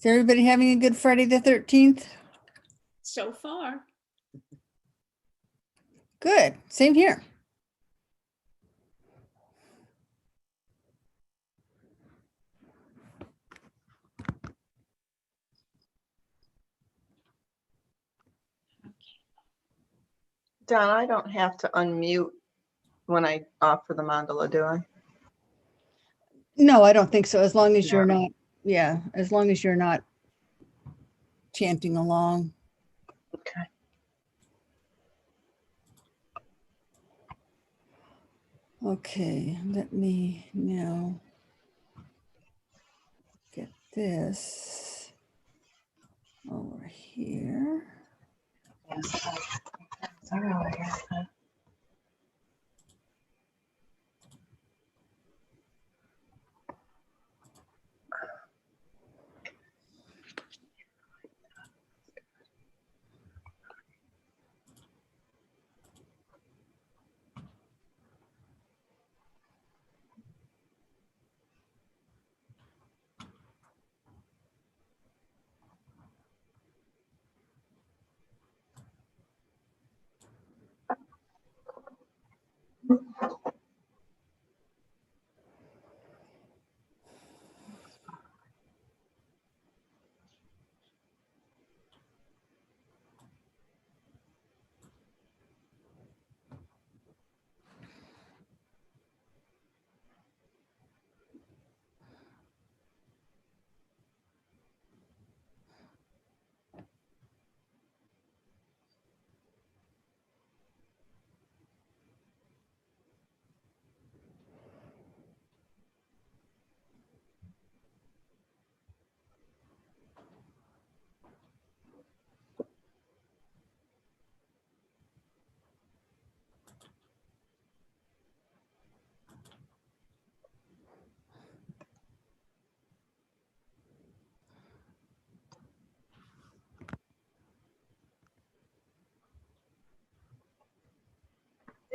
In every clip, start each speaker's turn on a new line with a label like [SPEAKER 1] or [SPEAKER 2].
[SPEAKER 1] Is everybody having a good Friday the 13th?
[SPEAKER 2] So far.
[SPEAKER 1] Good. Same here.
[SPEAKER 3] Don, I don't have to unmute when I offer the mandala, do I?
[SPEAKER 1] No, I don't think so. As long as you're
[SPEAKER 3] No.
[SPEAKER 1] not, yeah, as long as you're not chanting along.
[SPEAKER 3] Okay.
[SPEAKER 1] Okay, let me now get this over here.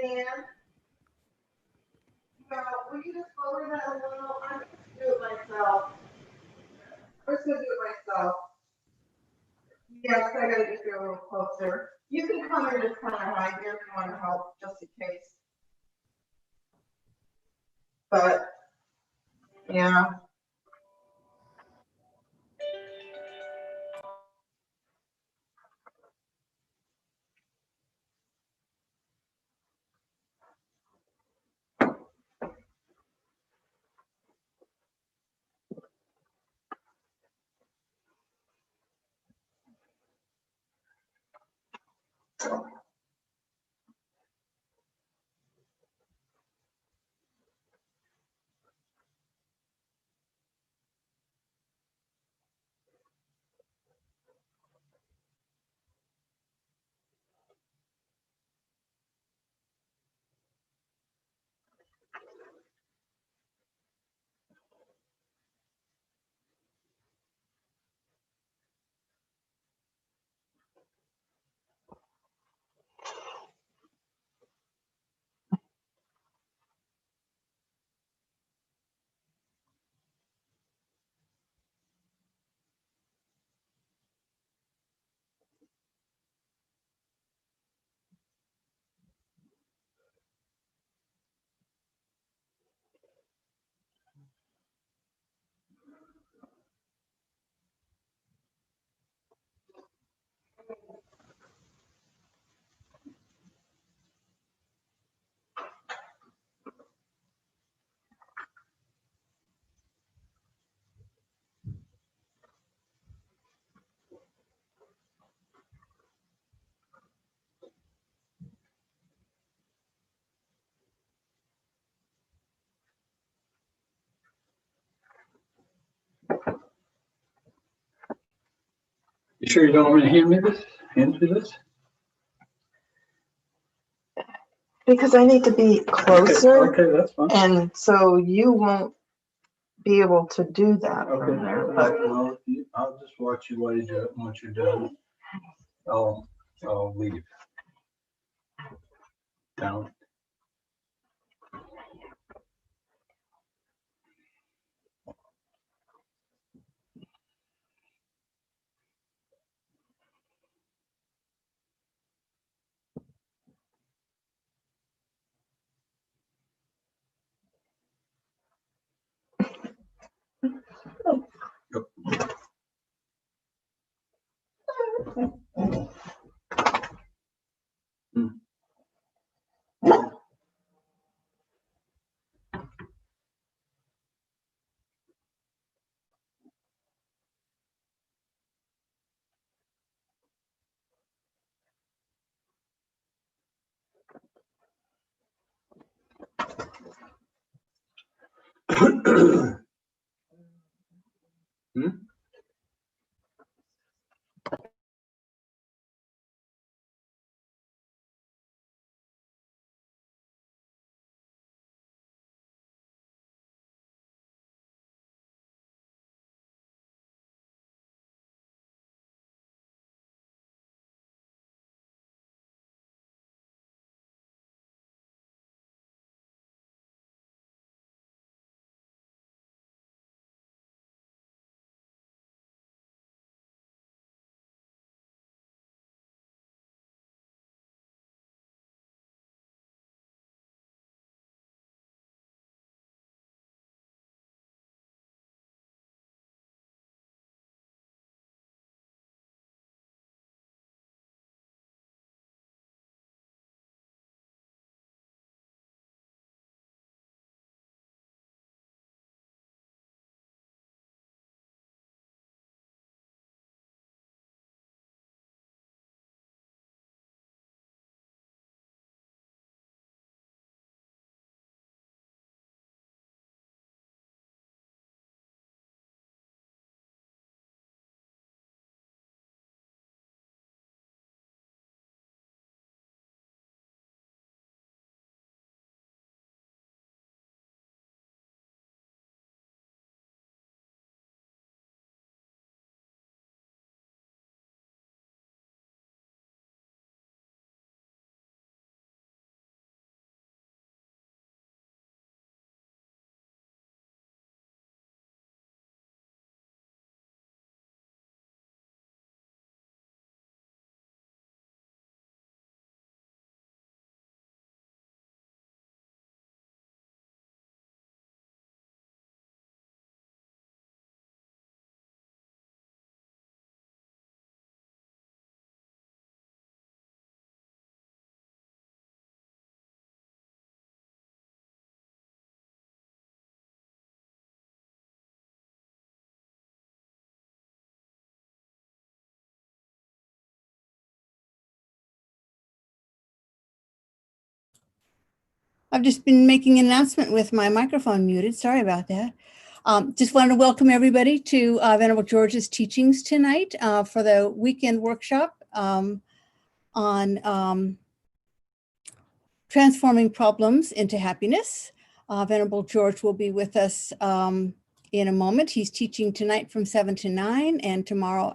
[SPEAKER 3] Dan, will you just lower that a little? I'm just gonna do it myself. I'm just gonna do it myself. Yes, I gotta just go a little closer. You can come and just kind of hide here if you want to help, just in case. But, yeah.
[SPEAKER 4] You sure you don't want me to hand you this?
[SPEAKER 3] Because I need to be closer,
[SPEAKER 4] Okay, that's fine.
[SPEAKER 3] and so you won't be able to do that
[SPEAKER 4] Okay,
[SPEAKER 3] from there, but.
[SPEAKER 4] well, I'll just watch you while you do it. Once you're done, I'll leave. Down. Hmm?
[SPEAKER 1] I've just been making an announcement with my microphone muted. Sorry about that. Just wanted to welcome everybody to Venerable George's teachings tonight for the weekend workshop on transforming problems into happiness. Venerable George will be with us in a moment. He's teaching tonight from 7 to 9 and tomorrow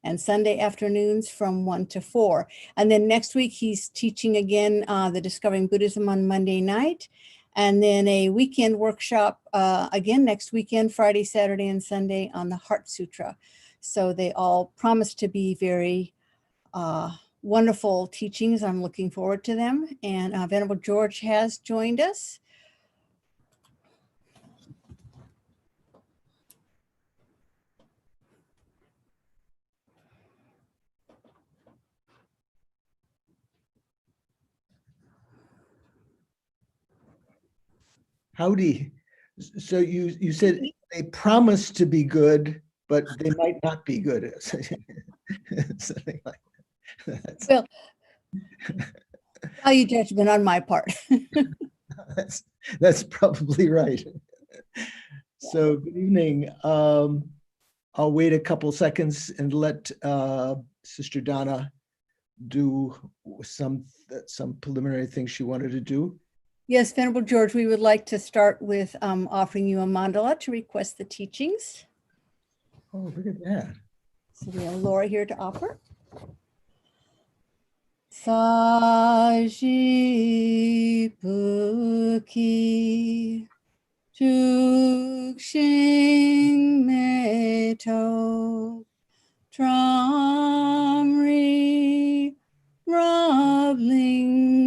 [SPEAKER 1] and Sunday afternoons from 1 to 4. And then next week, he's teaching again the Discovering Buddhism on Monday night. And then a weekend workshop again next weekend, Friday, Saturday, and Sunday on the Heart Sutra. So they all promise to be very wonderful teachings. I'm looking forward to them. And Venerable George has joined us.
[SPEAKER 5] Howdy. So you said they promise to be good, but they might not be good. Something like that.
[SPEAKER 1] Well, value judgment on my part.
[SPEAKER 5] That's probably right. So good evening. I'll wait a couple seconds and let Sister Donna do some preliminary things she wanted to do.
[SPEAKER 1] Yes, Venerable George, we would like to start with offering you a mandala to request the teachings.
[SPEAKER 5] Oh, look at that.
[SPEAKER 1] So we have Laura here to offer. Saji Puki Chukshing Meto Tramri Rablingji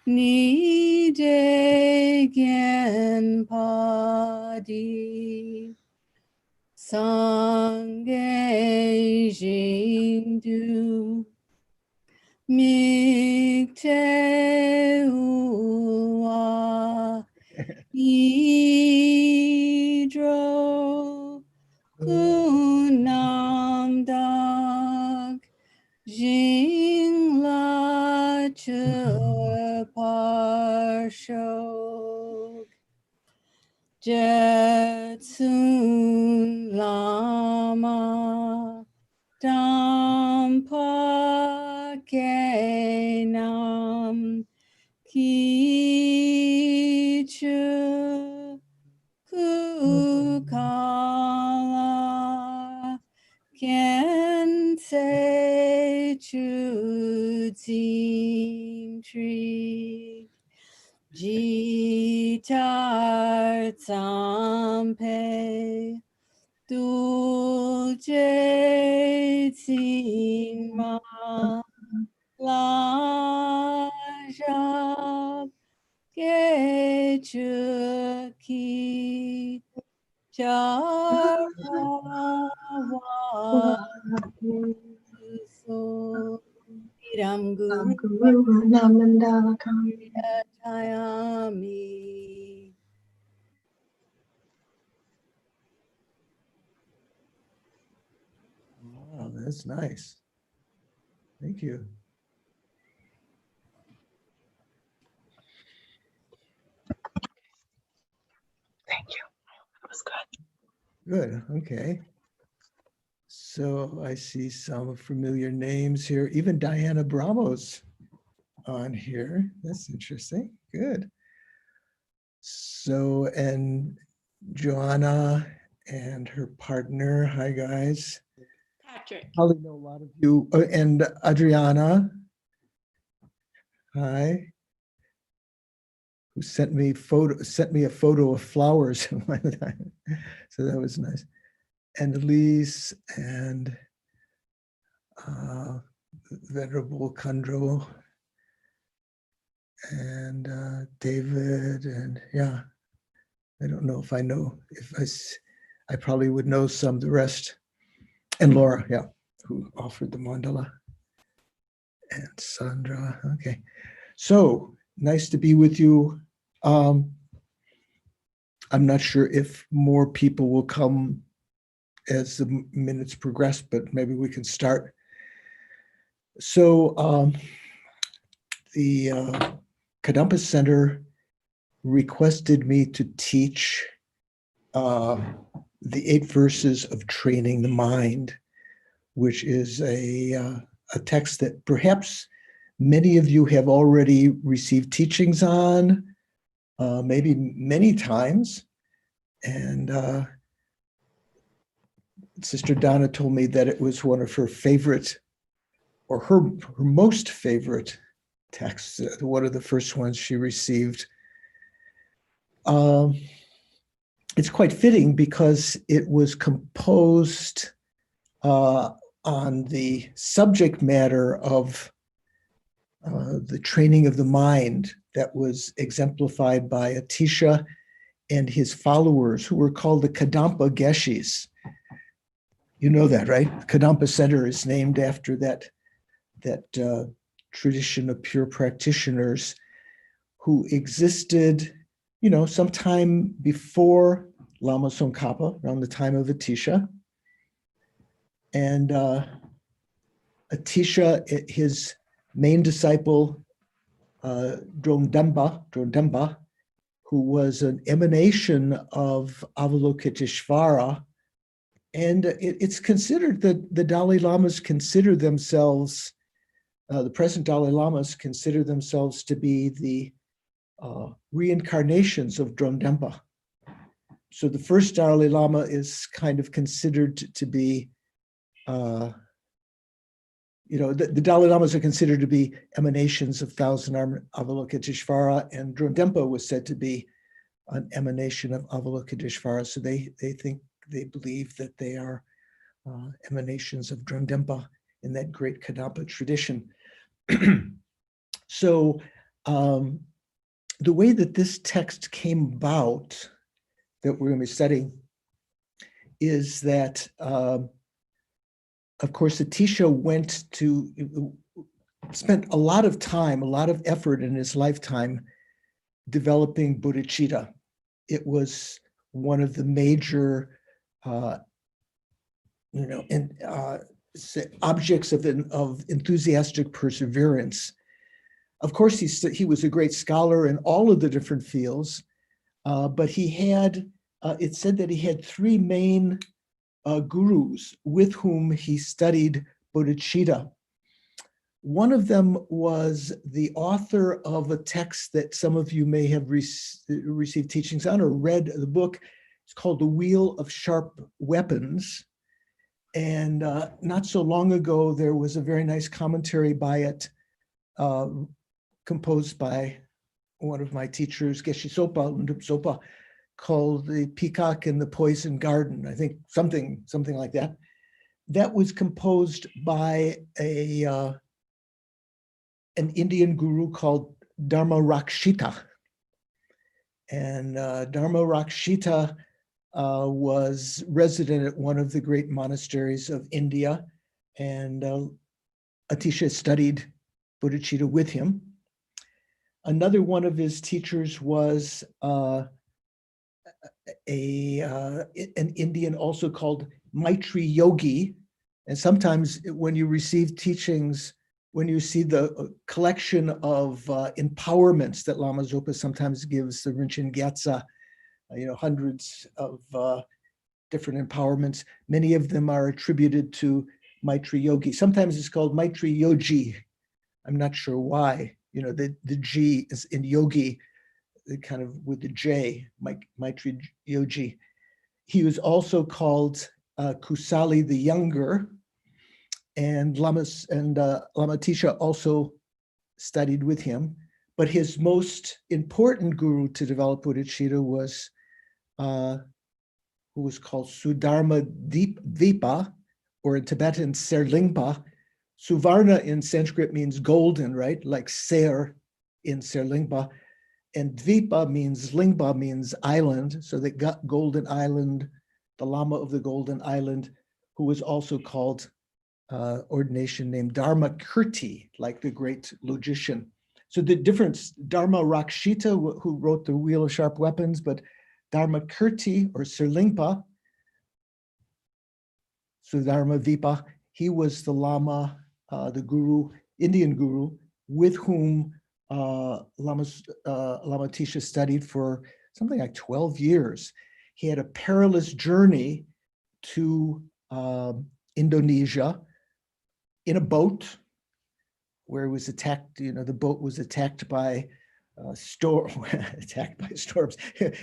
[SPEAKER 1] Ni de gen padi Sangye jingdu Mikte ua Idro kunam dag Jing la che parsha Tsim Tri Jitar Tsampe Du Je Tsim Ma La Jab Ge Chu Ki Jar Wa So Iram Guru Tayami.
[SPEAKER 5] Wow, that's nice. Thank you.
[SPEAKER 3] Thank you. That was good.
[SPEAKER 5] Good, okay. So I see some familiar names here, even Diana Bramos on here. That's interesting. Good. So, and Joanna and her partner. Hi, guys.
[SPEAKER 2] Patrick.
[SPEAKER 5] Probably know a lot of you. And Adriana. Hi. Who sent me a photo of flowers one time. So that was nice. And Elise and Venerable Kundro and David, and yeah, I don't know if I know, I probably would know some, the rest. And Laura, yeah, who offered the mandala. And Sandra, okay. So nice to be with you. I'm not sure if more people will come as the minutes progress, but maybe we can start. So the Kadampa Center requested me to teach the 8 verses of Training the Mind, which is a text that perhaps many of you have already received teachings on, maybe many times. And Sister Donna told me that it was one of her favorite, or her most favorite texts, one of the first ones she received. It's quite fitting because it was composed on the subject matter of the training of the mind that was exemplified by Atisha and his followers, who were called the Kadampa Geshis. You know that, right? Kadampa Center is named after that tradition of pure practitioners who existed, sometime before Lama Tsongkhapa, around the time of Atisha. And Atisha, his main disciple, Drondemba, who was an emanation of Avalokiteshvara. And it's considered that the Dalai Lamas consider themselves, the present Dalai Lamas consider themselves to be the reincarnations of Drondemba. So the first Dalai Lama is kind of considered to be, the Dalai Lamas are considered to be emanations of Thousand-Armed Avalokiteshvara, and Drondemba was said to be an emanation of Avalokiteshvara. So they believe that they are emanations of Drondemba in that great Kadampa tradition. So the way that this text came about, that we're going to be studying, is that, of course, Atisha spent a lot of time, a lot of effort in his lifetime developing bodhicitta. It was one of the major objects of enthusiastic perseverance. Of course, he was a great scholar in all of the different fields, but he had, it said that he had 3 main gurus with whom he studied bodhicitta. One of them was the author of a text that some of you may have received teachings on or read the book. It's called The Wheel of Sharp Weapons. And not so long ago, there was a very nice commentary by it composed by one of my teachers, Geshe Sopa, Lundup Sopa, called The Peacock in the Poison Garden. I think something like that. That was composed by an Indian guru called Dharma Rakshita. And Dharma Rakshita was resident at one of the great monasteries of India, and Atisha studied bodhicitta with him. Another one of his teachers was an Indian also called Maitri Yogi. And sometimes when you receive teachings, when you see the collection of empowerments that Lama Zopa sometimes gives, the Rinchen Gyatso, hundreds of different empowerments, many of them are attributed to Maitri Yogi. Sometimes it's called Maitri Yogi. I'm not sure why. The G is in yogi, kind of with the J, Maitri Yogi. He was also called Kusali the Younger, and Lama Atisha also studied with him. But his most important guru to develop bodhicitta was who was called Sudharma Dvipa, or in Tibetan, Serlingpa. Suvarna in Sanskrit means golden, right? Like Ser in Serlingpa. And Dvipa means, Lingpa means island. So they got Golden Island, the Lama of the Golden Island, who was also called ordination named Dharma Kirti, like the great logician. So the difference, Dharma Rakshita, who wrote the Wheel of Sharp Weapons, but Dharma Kirti or Serlingpa, Sudharma Vipa, he was the Lama, the guru, Indian guru, with whom Lama Atisha studied for something like 12 years. He had a perilous journey to Indonesia in a boat where it was attacked, the boat was attacked by storms,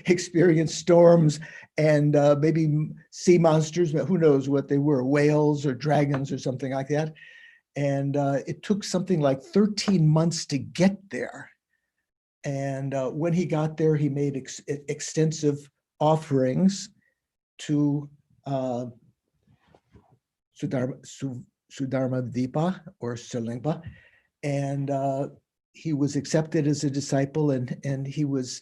[SPEAKER 5] experienced storms and maybe sea monsters, but who knows what they were, whales or dragons or something like that. And it took something like 13 months to get there. And when he got there, he made extensive offerings to Sudharma Vipa or Serlingpa. And he was accepted as a disciple, and he was,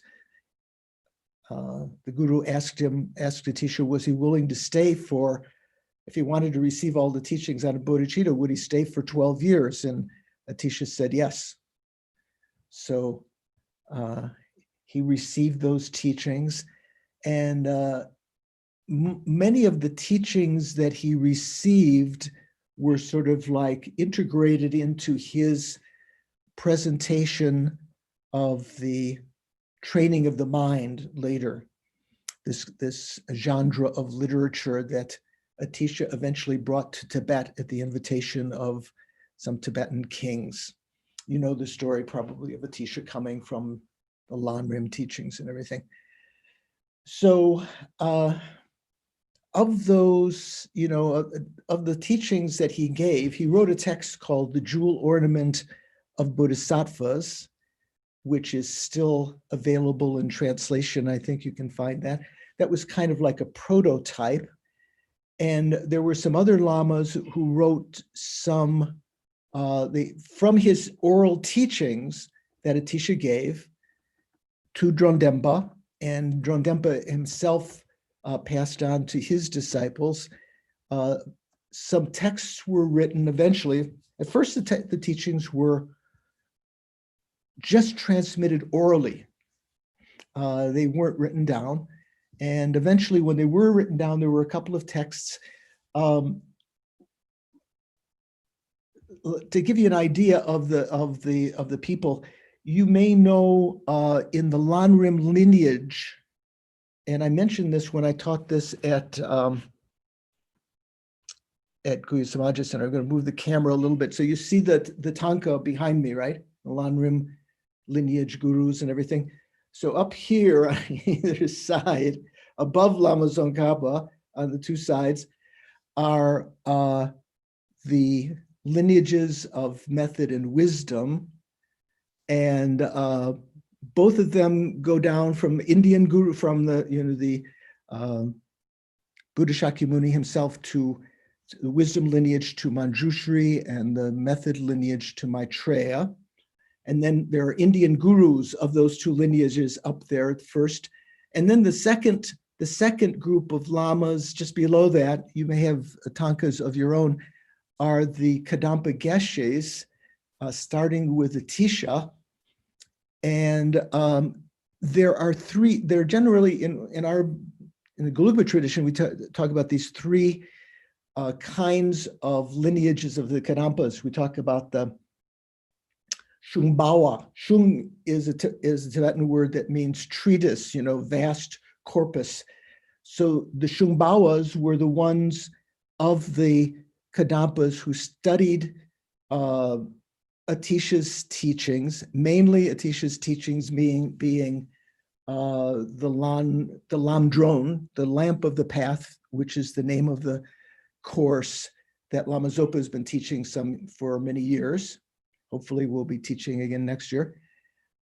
[SPEAKER 5] the guru asked Atisha, was he willing to stay for, if he wanted to receive all the teachings out of bodhicitta, would he stay for 12 years? And Atisha said yes. So he received those teachings, and many of the teachings that he received were sort of like integrated into his presentation of the training of the mind later, this genre of literature that Atisha eventually brought to Tibet at the invitation of some Tibetan kings. You know the story probably of Atisha coming from the Lanrim teachings and everything. So of those, of the teachings that he gave, he wrote a text called The Jewel Ornament of Bodhisattvas, which is still available in translation. I think you can find that. That was kind of like a prototype. And there were some other lamas who wrote some, from his oral teachings that Atisha gave to Drondempa, and Drondempa himself passed on to his disciples. Some texts were written eventually. At first, the teachings were just transmitted orally. They weren't written down. And eventually, when they were written down, there were a couple of texts. To give you an idea of the people, you may know in the Lanrim lineage, and I mentioned this when I taught this at Guya Samaja Center. I'm going to move the camera a little bit. So you see the tanka behind me, right? The Lanrim lineage gurus and everything. So up here on either side, above Lama Tsongkhapa on the two sides, are the lineages of method and wisdom, and both of them go down from Indian guru, from the Buddha Shakyamuni himself to the wisdom lineage to Manjushri and the method lineage to Maitreya. And then there are Indian gurus of those two lineages up there at first. And then the second group of lamas just below that, you may have tankas of your own, are the Kadampa Geshes, starting with Atisha. And there are three, they're generally in the Gelugpa tradition, we talk about these three kinds of lineages of the Kadampas. We talk about the Shungbawa. Shung is a Tibetan word that means treatise, vast corpus. So the Shungbawas were the ones of the Kadampas who studied Atisha's teachings, mainly Atisha's teachings being the Lamdrone, the lamp of the path, which is the name of the course that Lama Zopa has been teaching for many years. Hopefully we'll be teaching again next year.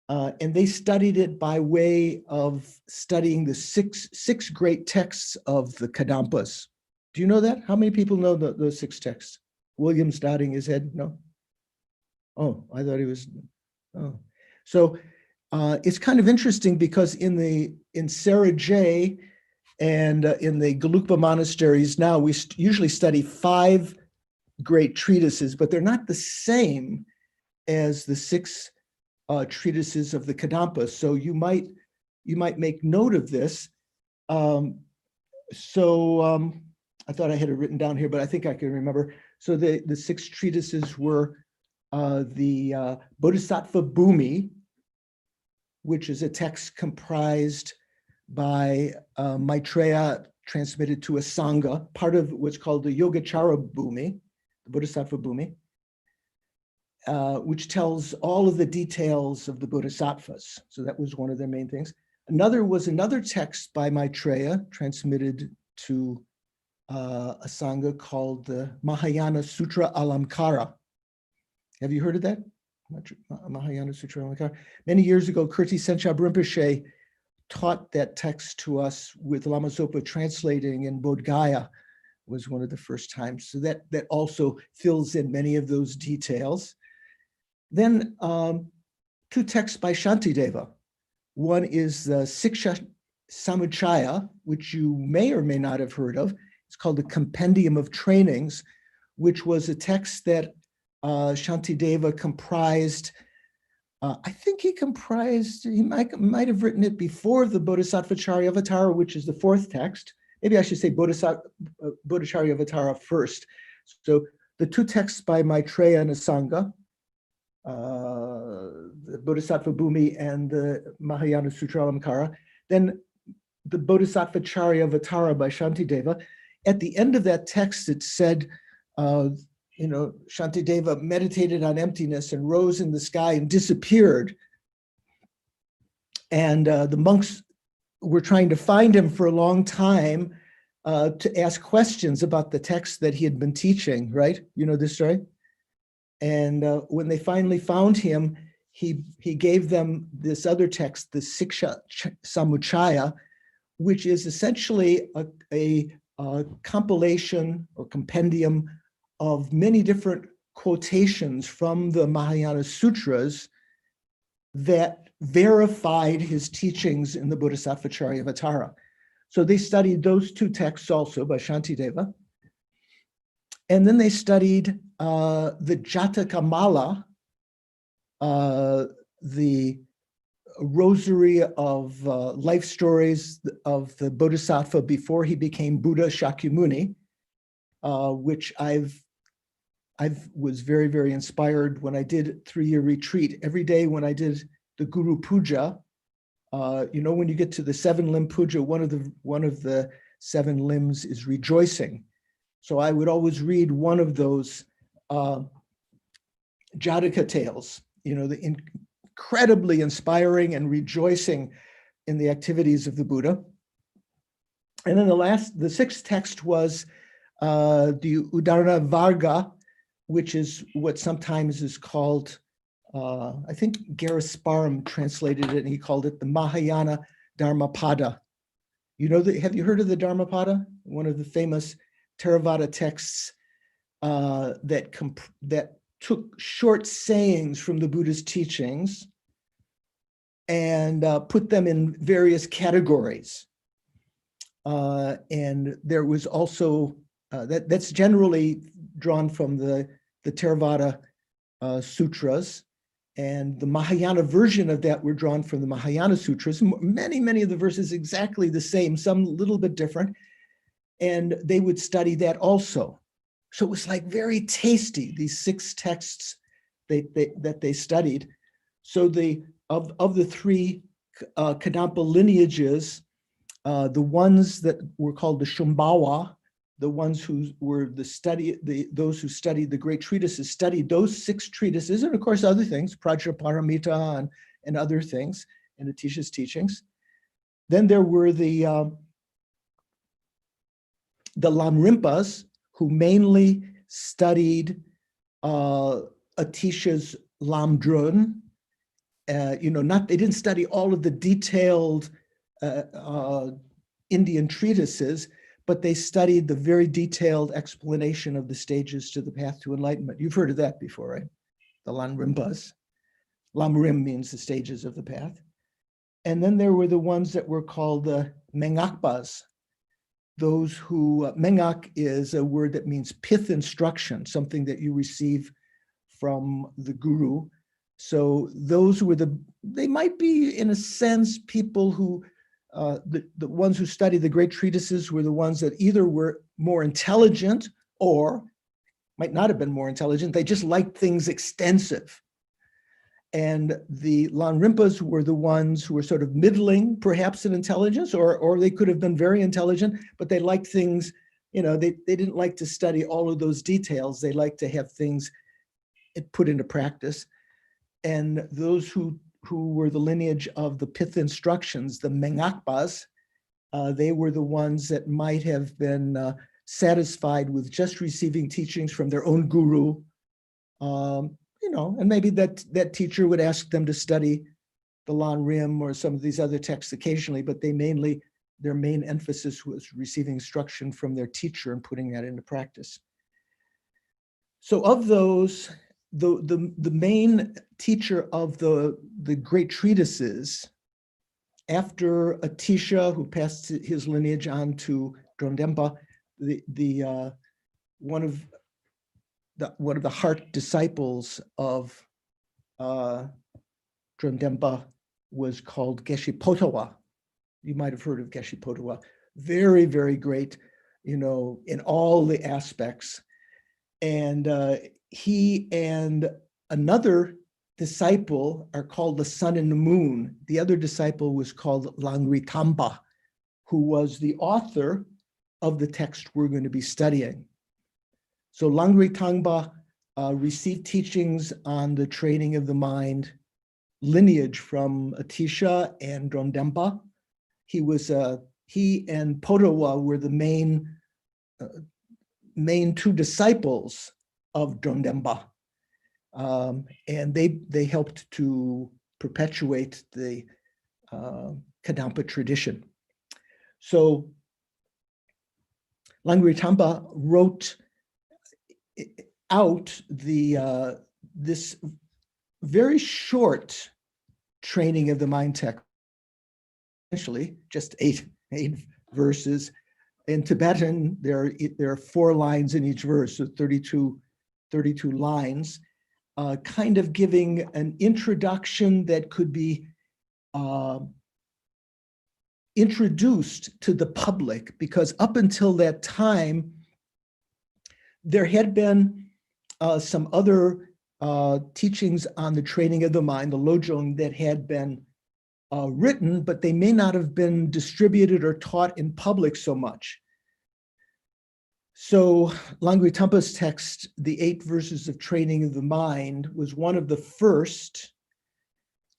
[SPEAKER 5] And they studied it by way of studying the six great texts of the Kadampas. Do you know that? How many people know those six texts? William's nodding his head, no? Oh, I thought he was, oh. So it's kind of interesting because in Sarajay and in the Gelugpa monasteries now, we usually study 5 great treatises, but they're not the same as the 6 treatises of the Kadampa. So you might make note of this. I thought I had it written down here, but I think I can remember. So the 6 treatises were the Bodhisattva Bhumi, which is a text comprised by Maitreya transmitted to a Sangha, part of what's called the Yogacara Bhumi, the Bodhisattva Bhumi, which tells all of the details of the Bodhisattvas. So that was one of their main things. Another text by Maitreya transmitted to a Sangha called the Mahayana Sutra Alamkara. Have you heard of that? Mahayana Sutra Alamkara. Many years ago, Kirti Senchab Rinpoche taught that text to us with Lama Zopa translating in Bodh Gaya, was one of the first times. So that also fills in many of those details. Then 2 texts by Shantideva. One is the Siksha Samuchaya, which you may or may not have heard of. It's called the Compendium of Trainings, which was a text that Shantideva comprised. I think he might have written it before the Bodhisattva Charyavatara, which is the 4th text. Maybe I should say Bodhicharyavatara first. So the 2 texts by Maitreya and Asanga, the Bodhisattva Bhumi and the Mahayana Sutra Alamkara, then the Bodhisattva Charyavatara by Shantideva. At the end of that text, it said, Shantideva meditated on emptiness and rose in the sky and disappeared. And the monks were trying to find him for a long time to ask questions about the text that he had been teaching, right? You know this story? And when they finally found him, he gave them this other text, the Siksha Samuchaya, which is essentially a compilation or compendium of many different quotations from the Mahayana Sutras that verified his teachings in the Bodhisattva Charyavatara. So they studied those 2 texts also by Shantideva. And then they studied the Jatakamala, the rosary of life stories of the Bodhisattva before he became Buddha Shakyamuni, which I was very, very inspired when I did 3-year retreat. Every day when I did the Guru Puja, when you get to the 7-limb puja, one of the 7 limbs is rejoicing. So I would always read one of those Jataka tales, the incredibly inspiring and rejoicing in the activities of the Buddha. And then the 6th text was the Udarana Varga, which is what sometimes is called I think Garasparam translated it and he called it the Mahayana Dharmapada. You know, have you heard of the Dharmapada? One of the famous Theravada texts that took short sayings from the Buddha's teachings and put them in various categories. And there was also, that's generally drawn from the Theravada sutras. And the Mahayana version of that were drawn from the Mahayana sutras. Many of the verses exactly the same, some a little bit different. And they would study that also. So it was like very tasty, these 6 texts that they studied. So of the 3 Kadampa lineages, the ones that were called the Shambhawa, the ones who were those who studied the great treatises, studied those 6 treatises, and of course other things, Prajnaparamita and other things, and Atisha's teachings. Then there were the Lamrimpas, who mainly studied Atisha's Lamdrun. They didn't study all of the detailed Indian treatises, but they studied the very detailed explanation of the stages to the path to enlightenment. You've heard of that before, right? The Lamrimpas. Lamrim means the stages of the path. And then there were the ones that were called the Mengakpas. Those who, Mengak is a word that means pith instruction, something that you receive from the guru. So those were they might be in a sense people who, the ones who studied the great treatises were the ones that either were more intelligent or might not have been more intelligent. They just liked things extensive. And the Lanrimpas were the ones who were sort of middling, perhaps in intelligence, or they could have been very intelligent, but they liked things, they didn't like to study all of those details. They liked to have things put into practice. And those who were the lineage of the pith instructions, the Mengakpas, they were the ones that might have been satisfied with just receiving teachings from their own guru, and maybe that teacher would ask them to study the Lan Rim or some of these other texts occasionally, but their main emphasis was receiving instruction from their teacher and putting that into practice. So of those, the main teacher of the great treatises, after Atisha, who passed his lineage on to Drondenpa, one of the heart disciples of Drondenpa was called Geshe Potawa. You might have heard of Geshe Potawa. Very, very great, in all the aspects. And he and another disciple are called the sun and the moon. The other disciple was called Langritamba, who was the author of the text we're going to be studying. So Langritamba received teachings on the training of the mind lineage from Atisha and Drondenpa. He and Potawa were the main 2 disciples of Drondenpa. And they helped to perpetuate the Kadampa tradition. So Langritamba wrote out this very short training of the mind text, essentially just eight verses. In Tibetan, there are 4 lines in each verse, so 32 lines, kind of giving an introduction that could be introduced to the public, because up until that time, there had been some other teachings on the training of the mind, the Lojong, that had been written, but they may not have been distributed or taught in public so much. So Langritamba's text, the 8 verses of training of the mind, was one of the first.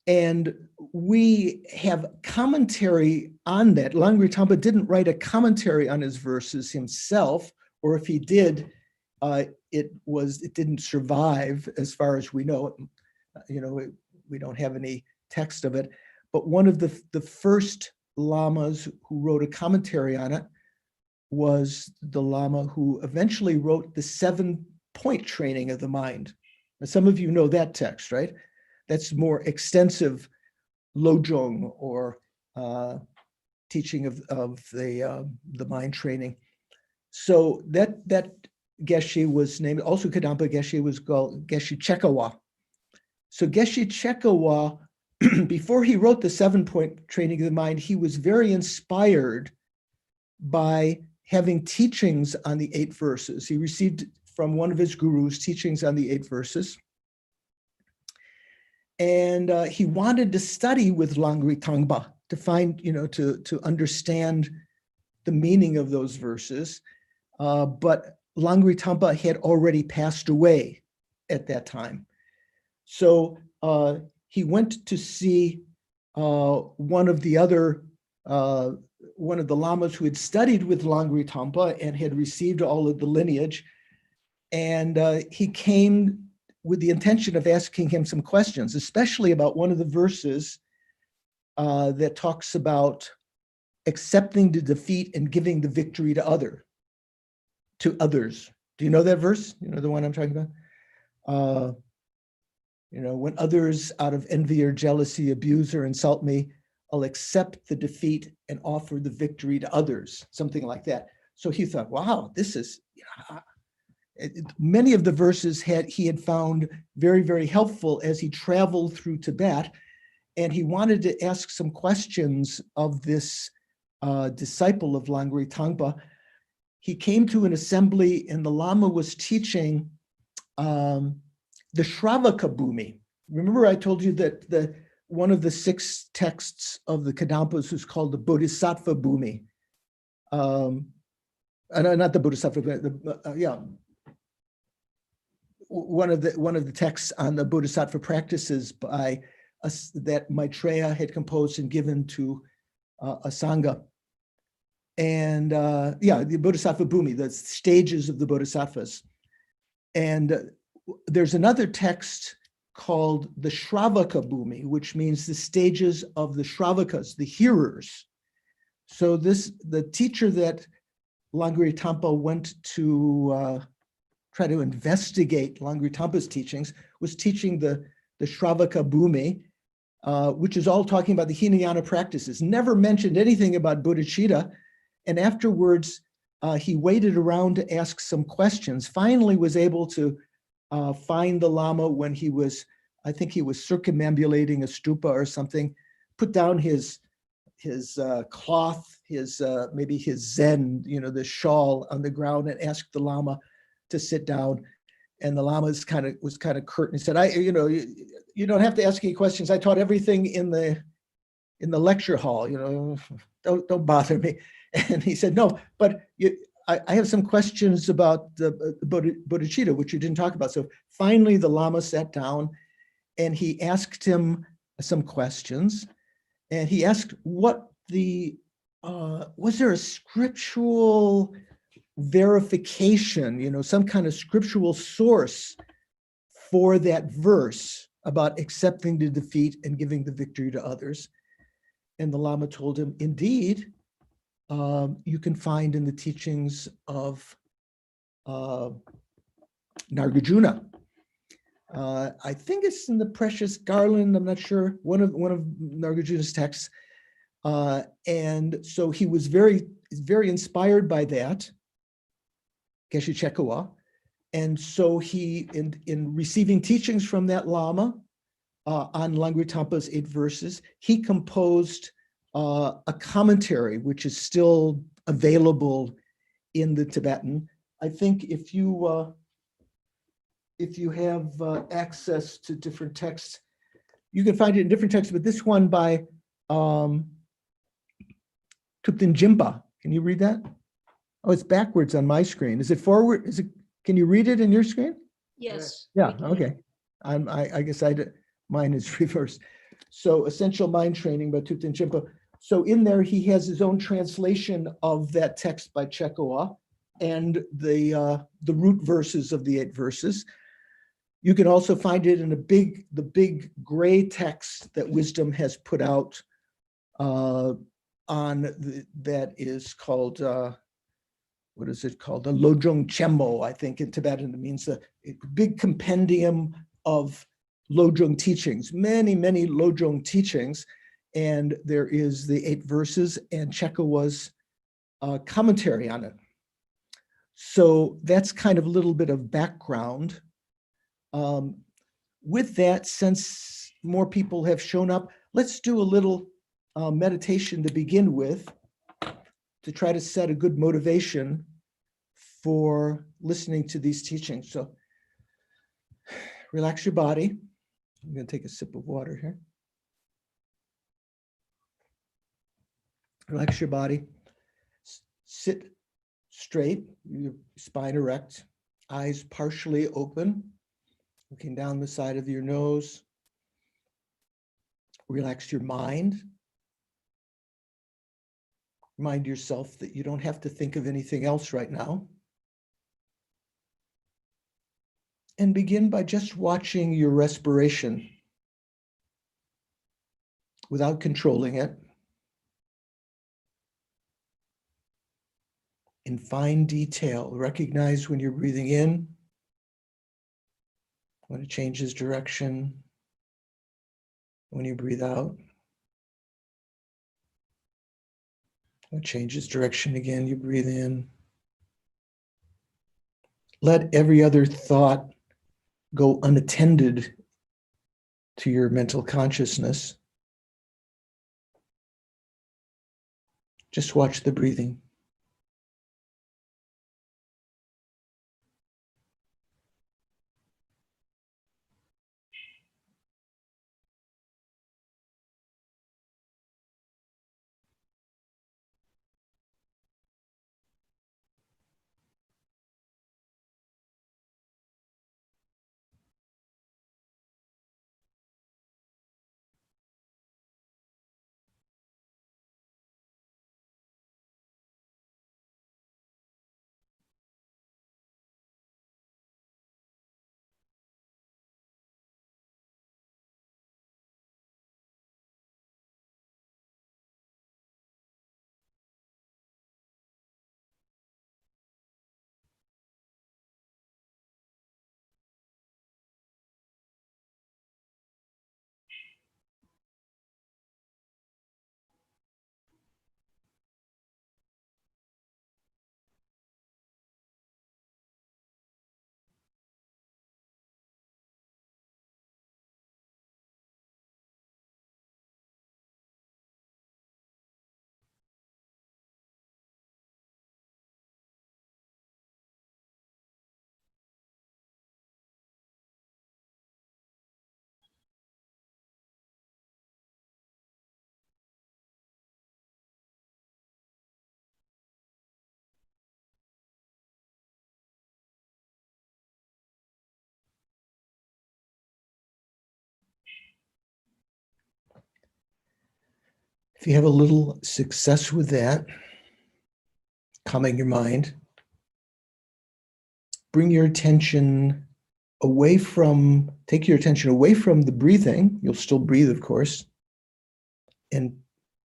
[SPEAKER 5] And we have commentary on that. Langritamba didn't write a commentary on his verses himself, or if he did, it didn't survive as far as we know. we don't have any text of it, but one of the first lamas who wrote a commentary on it was the lama who eventually wrote the 7-point training of the mind. Now, some of you know that text, right? That's more extensive lojong, or teaching of the mind training. So that Geshe was named, also Kadampa Geshe was called Geshe Chekawa. So Geshe Chekawa, before he wrote the 7-point training of the mind, he was very inspired by having teachings on the 8 verses. He received from one of his gurus teachings on the 8 verses. And he wanted to study with Langri Tangpa to find, to understand the meaning of those verses. But Langri Tangpa had already passed away at that time. So he went to see one of the lamas who had studied with Langri Tangpa and had received all of the lineage. And he came with the intention of asking him some questions, especially about one of the verses that talks about accepting the defeat and giving the victory to others. Do you know that verse? You know the one I'm talking about? When others out of envy or jealousy abuse or insult me, I'll accept the defeat and offer the victory to others, something like that. So he thought, wow, this is, many of the verses he had found very, very helpful as he traveled through Tibet, and he wanted to ask some questions of this disciple of Langri Tangpa. He came to an assembly and the Lama was teaching the Shravaka Bhumi. Remember I told you that one of the 6 texts of the Kadampas is called the Bodhisattva Bhumi. Not the Bodhisattva, but one of the texts on the Bodhisattva practices by that Maitreya had composed and given to a Sangha. And the Bodhisattva Bhumi, the stages of the Bodhisattvas. And there's another text called the Shravaka Bhumi, which means the stages of the Shravakas, the hearers. So the teacher that Langri Tangpa went to try to investigate Langri Tangpa's teachings was teaching the Shravaka Bhumi, which is all talking about the Hinayana practices, never mentioned anything about bodhicitta. And afterwards, he waited around to ask some questions, finally was able to find the Lama when I think he was circumambulating a stupa or something, put down his cloth, maybe his zen, the shawl on the ground, and asked the Lama to sit down. And the Lama was kind of curt and said, you don't have to ask any questions. I taught everything in the lecture hall, don't bother me. And he said, no, but I have some questions about the bodhicitta, which you didn't talk about. So finally the Lama sat down and he asked him some questions. And he asked was there a scriptural verification, some kind of scriptural source for that verse about accepting the defeat and giving the victory to others? And the Lama told him, indeed, you can find in the teachings of Nagarjuna. I think it's in the Precious Garland, I'm not sure, one of Nagarjuna's texts. And so he was very, very inspired by that, Geshe Chekawa. And so he, in receiving teachings from that Lama on Langri Tangpa's 8 verses, he composed a commentary, which is still available in the Tibetan. I think if you have access to different texts, you can find it in different texts, but this one by Thupten Jimpa. Can you read that? Oh, it's backwards on my screen. Is it forward? Can you read it in your screen?
[SPEAKER 2] Yes.
[SPEAKER 5] Yeah, okay. I guess mine is reversed. So Essential Mind Training by Thupten Jimpa. So in there, he has his own translation of that text by Chekawa and the root verses of the 8 verses. You can also find it in the big gray text that Wisdom has put out that is called, what is it called? The Lojong Chemmo, I think in Tibetan. It means a big compendium of Lojong teachings, many Lojong teachings. And there is the 8 verses and Chekawa's commentary on it. So that's kind of a little bit of background. With that, since more people have shown up, let's do a little meditation to begin with to try to set a good motivation for listening to these teachings. So relax your body. I'm going to take a sip of water here. Relax your body. Sit straight, your spine erect, eyes partially open, looking down the side of your nose. Relax your mind. Remind yourself that you don't have to think of anything else right now. And begin by just watching your respiration without controlling it. In fine detail, recognize when you're breathing in, when it changes direction, when you breathe out. When it changes direction again, you breathe in. Let every other thought go unattended to your mental consciousness. Just watch the breathing. If you have a little success with that, calming your mind, take your attention away from the breathing. You'll still breathe, of course, and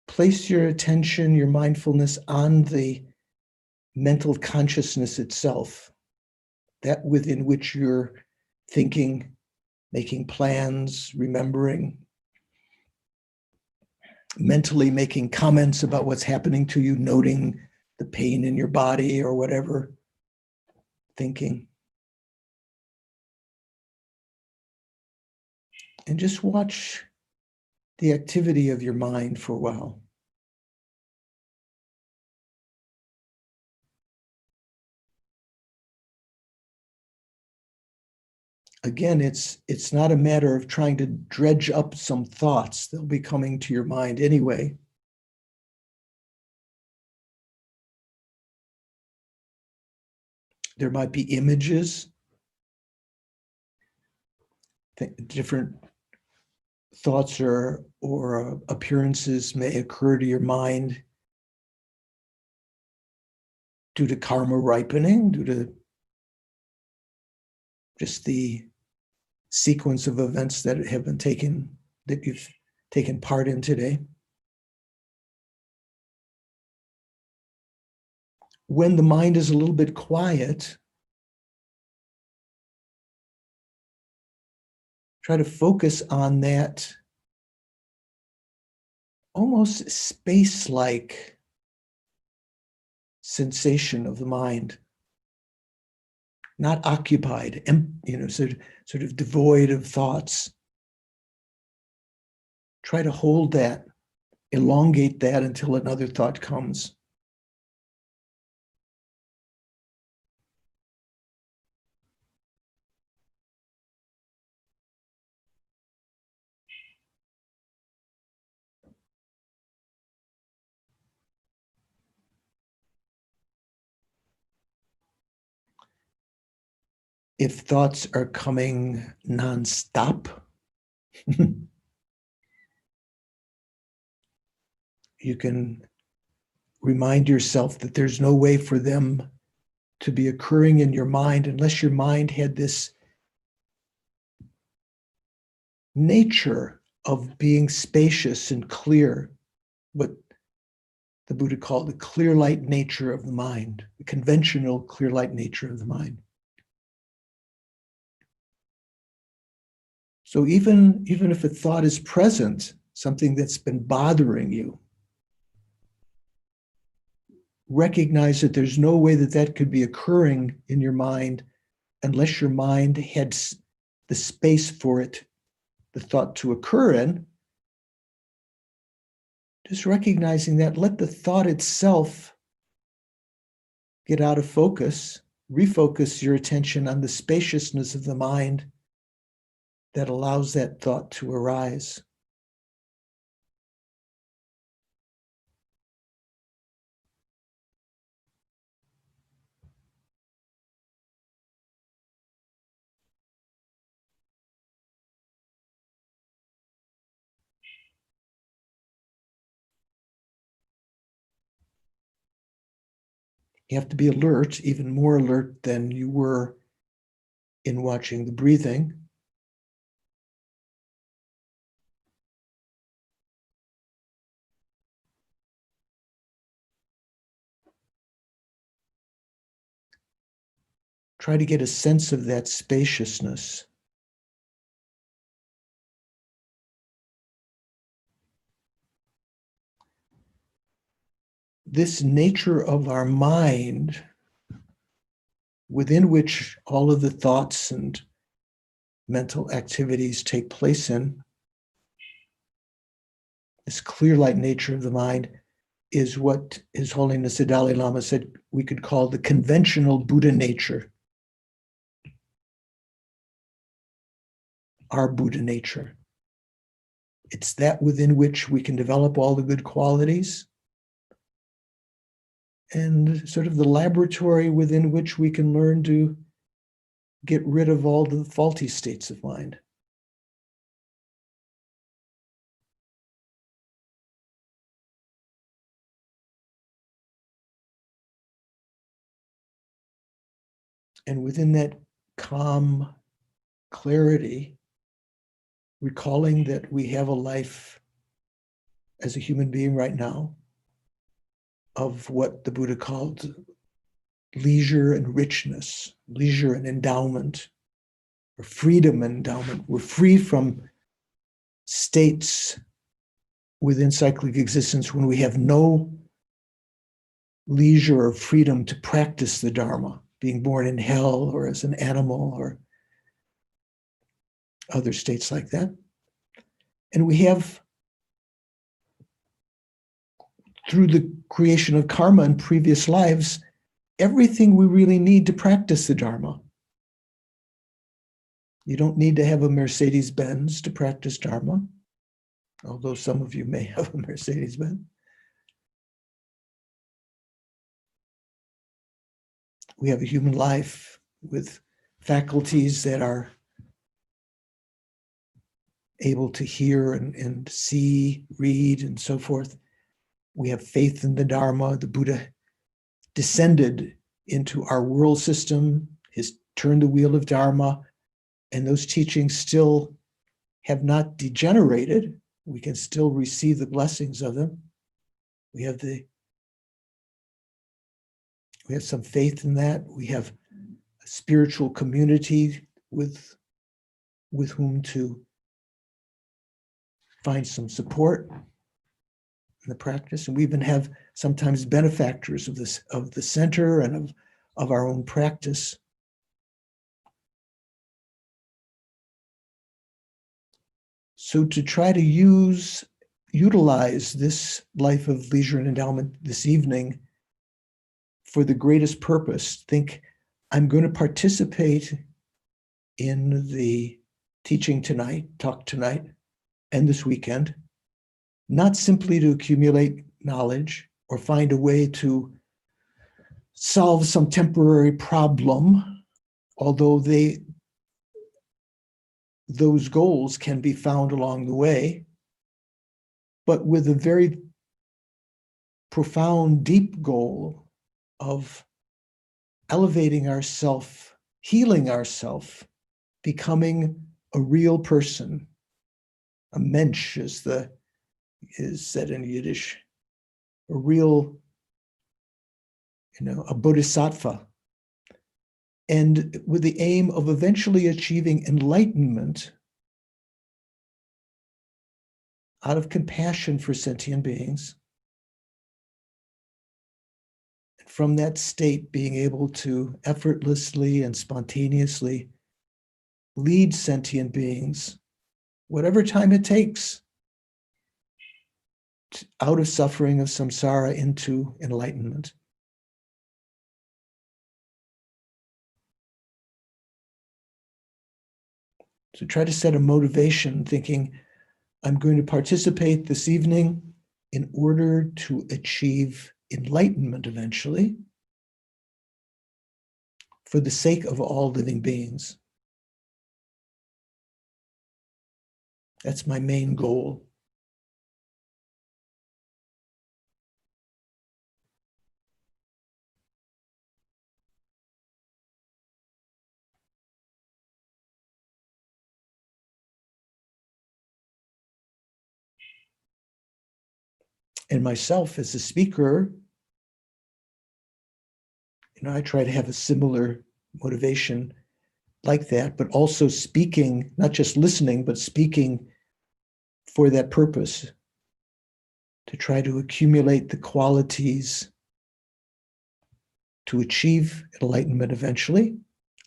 [SPEAKER 5] place your attention, your mindfulness on the mental consciousness itself, that within which you're thinking, making plans, remembering, mentally making comments about what's happening to you, noting the pain in your body or whatever, thinking. And just watch the activity of your mind for a while. Again, it's not a matter of trying to dredge up some thoughts. They'll be coming to your mind anyway. There might be images, different thoughts or appearances may occur to your mind due to karma ripening, due to just the sequence of events that you've taken part in today. When the mind is a little bit quiet, try to focus on that almost space-like sensation of the mind, not occupied, sort of devoid of thoughts. Try to hold that, elongate that until another thought comes. If thoughts are coming nonstop, you can remind yourself that there's no way for them to be occurring in your mind unless your mind had this nature of being spacious and clear, what the Buddha called the clear light nature of the mind, the conventional clear light nature of the mind. So even if a thought is present, something that's been bothering you, recognize that there's no way that that could be occurring in your mind unless your mind had the space for it, the thought to occur in. Just recognizing that, let the thought itself get out of focus, refocus your attention on the spaciousness of the mind that allows that thought to arise. You have to be alert, even more alert than you were in watching the breathing. Try to get a sense of that spaciousness. This nature of our mind, within which all of the thoughts and mental activities take place in, this clear light nature of the mind, is what His Holiness the Dalai Lama said we could call the conventional Buddha nature. Our Buddha nature. It's that within which we can develop all the good qualities, and sort of the laboratory within which we can learn to get rid of all the faulty states of mind. And within that calm clarity, recalling that we have a life as a human being right now of what the Buddha called leisure and richness, leisure and endowment, or freedom and endowment. We're free from states within cyclic existence when we have no leisure or freedom to practice the Dharma, being born in hell or as an animal or other states like that. And we have, through the creation of karma in previous lives, everything we really need to practice the Dharma. You don't need to have a Mercedes-Benz to practice Dharma, although some of you may have a Mercedes-Benz. We have a human life with faculties that are able to hear and see, read, and so forth. We have faith in the Dharma. The Buddha descended into our world system, turned the wheel of Dharma, and those teachings still have not degenerated, we can still receive the blessings of them. We have some faith in that. We have a spiritual community with whom to find some support in the practice. And we even have sometimes benefactors of the center and of our own practice. So to try to utilize this life of leisure and endowment this evening for the greatest purpose, think, I'm going to participate in the teaching tonight, talk tonight, and this weekend, not simply to accumulate knowledge or find a way to solve some temporary problem, although those goals can be found along the way, but with a very profound, deep goal of elevating ourself, healing ourself, becoming a real person. A mensch is said in Yiddish, a real, a bodhisattva. And with the aim of eventually achieving enlightenment out of compassion for sentient beings. And from that state, being able to effortlessly and spontaneously lead sentient beings, whatever time it takes, out of suffering of samsara into enlightenment. So try to set a motivation thinking, I'm going to participate this evening in order to achieve enlightenment eventually for the sake of all living beings. That's my main goal. And myself as a speaker, I try to have a similar motivation like that, but also speaking, not just listening, but speaking for that purpose, to try to accumulate the qualities to achieve enlightenment eventually,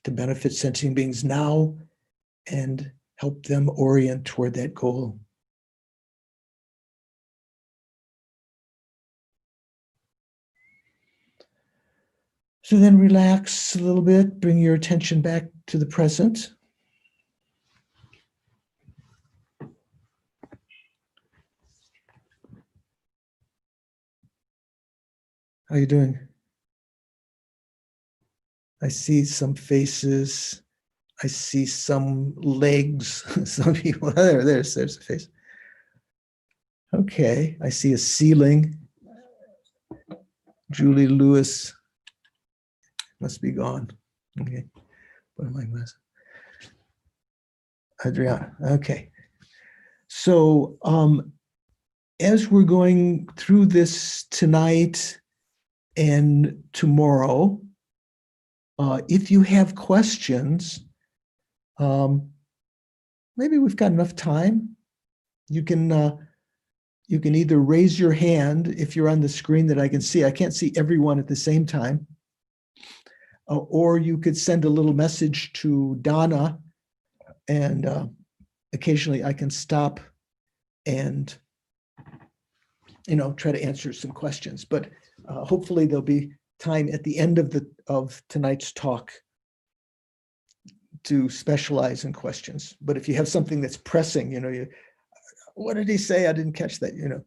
[SPEAKER 5] to benefit sentient beings now, and help them orient toward that goal. So then relax a little bit, bring your attention back to the present. How are you doing? I see some faces. I see some legs. Some people, there's a face. Okay, I see a ceiling. Julie Lewis must be gone. Okay, what am I missing? Adriana, okay. So as we're going through this tonight and tomorrow, if you have questions, maybe we've got enough time. You can either raise your hand if you're on the screen that I can see. I can't see everyone at the same time. Or you could send a little message to Donna, and occasionally I can stop and try to answer some questions. But hopefully there'll be time at the end of tonight's talk to specialize in questions. But if you have something that's pressing, what did he say? I didn't catch that,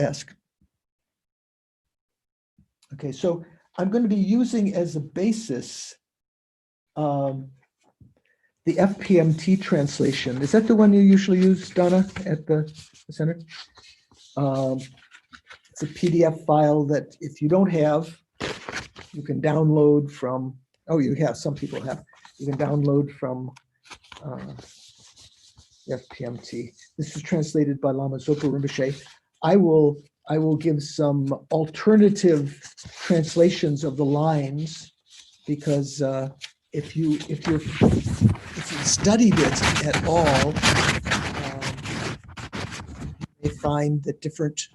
[SPEAKER 5] ask. Okay, so I'm going to be using as a basis the FPMT translation. Is that the one you usually use, Donna, at the center? It's a PDF file that if you don't have, you can download from, you have, some people have, you can download from FPMT. This is translated by Lama Zopa Rinpoche. I will give some alternative translations of the lines because if you studied it at all, you may find that different